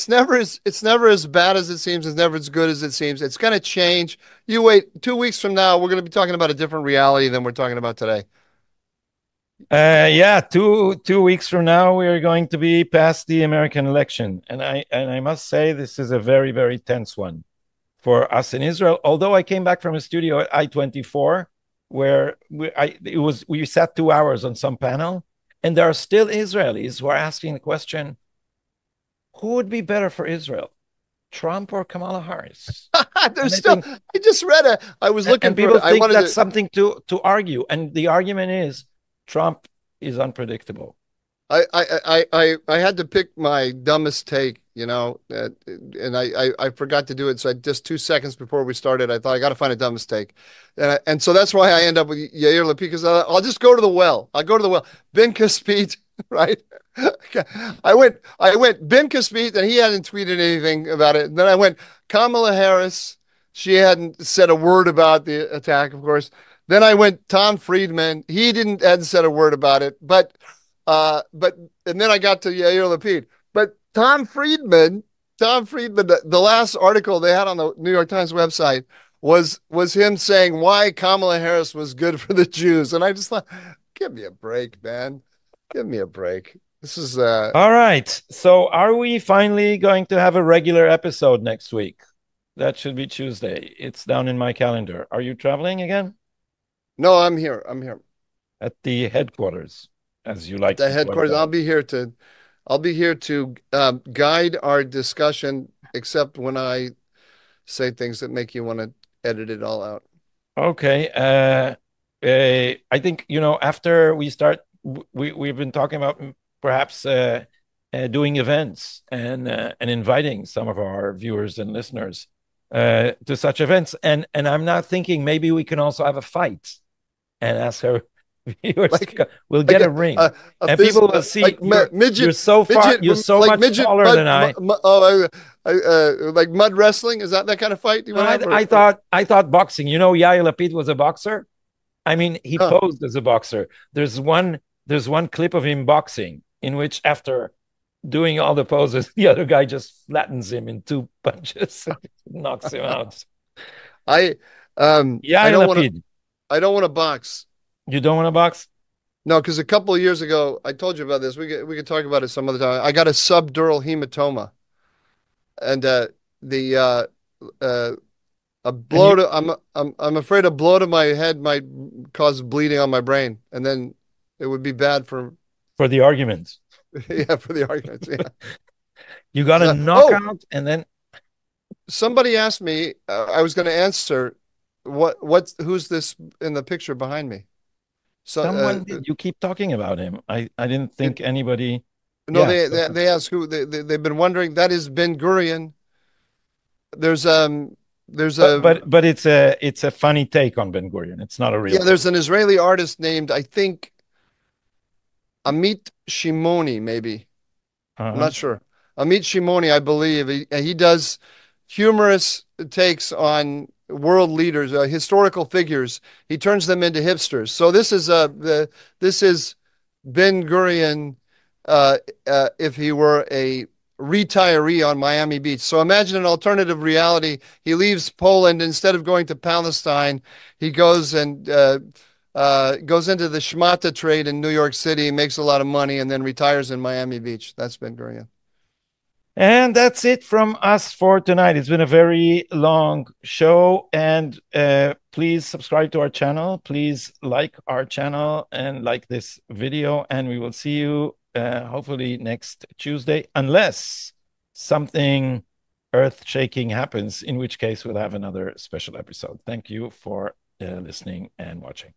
never as bad as it seems. It's never as good as it seems. It's going to change. You wait 2 weeks from now, we're going to be talking about a different reality than we're talking about today. Yeah, two weeks from now, we are going to be past the American election, and I must say this is a very, very tense one for us in Israel. Although I came back from a studio at I-24 where we sat 2 hours on some panel. And there are still Israelis who are asking the question, who would be better for Israel, Trump or Kamala Harris? I just read I was looking and people think that's something to argue. And the argument is Trump is unpredictable. I had to pick my dumbest take, and I forgot to do it. So just 2 seconds before we started, I thought I got to find a dumbest take. And so that's why I end up with Yair Lapid, because I'll just go to the well. I'll go to the well. Ben Caspit, right? I went Ben Caspit, and he hadn't tweeted anything about it. And then I went Kamala Harris. She hadn't said a word about the attack, of course. Then I went Tom Friedman. He hadn't said a word about it. But and then I got to Yair Lapid. But Tom Friedman, the last article they had on the New York Times website was him saying why Kamala Harris was good for the Jews. And I just thought, give me a break, man. Give me a break. This is all right. So are we finally going to have a regular episode next week? That should be Tuesday. It's down in my calendar. Are you traveling again? No, I'm here. At the headquarters, as you like. The headquarters. I'll be here to guide our discussion, except when I say things that make you want to edit it all out. Okay. I think, after we start, we've been talking about perhaps doing events and inviting some of our viewers and listeners to such events. And I'm now thinking maybe we can also have a fight and ask our viewers. We'll get a ring, and people will see you're so much taller than I. Like mud wrestling, is that kind of fight? I thought boxing. Yair Lapid was a boxer. I mean, he posed as a boxer. There's one clip of him boxing in which, after doing all the poses, the other guy just flattens him in 2 punches, knocks him out. Yair Lapid. I don't want to box. You don't want to box? No, because a couple of years ago, I told you about this. We could talk about it some other time. I got a subdural hematoma, and a blow to I'm afraid a blow to my head might cause bleeding on my brain, and then it would be bad for the arguments. Yeah, for the arguments. Yeah. You got a knockout, and then somebody asked me. I was going to answer. Who's this in the picture behind me? So someone you keep talking about him. I didn't think anybody. No, they asked who they've been wondering. That is Ben Gurion. But it's a funny take on Ben Gurion. It's not a real. Yeah, there's an Israeli artist named, I think, Amit Shimoni, maybe. I'm not sure. Amit Shimoni, I believe. He does humorous takes on world leaders, historical figures. He turns them into hipsters. So this is Ben Gurion if he were a retiree on Miami Beach. So imagine an alternative reality. He leaves Poland. Instead of going to Palestine, he goes and goes into the schmata trade in New York City, makes a lot of money, and then retires in Miami Beach. That's Ben Gurion. And that's it from us for tonight. It's been a very long show, and please subscribe to our channel. Please like our channel and like this video, and we will see you hopefully next Tuesday, unless something earth-shaking happens, in which case we'll have another special episode. Thank you for listening and watching.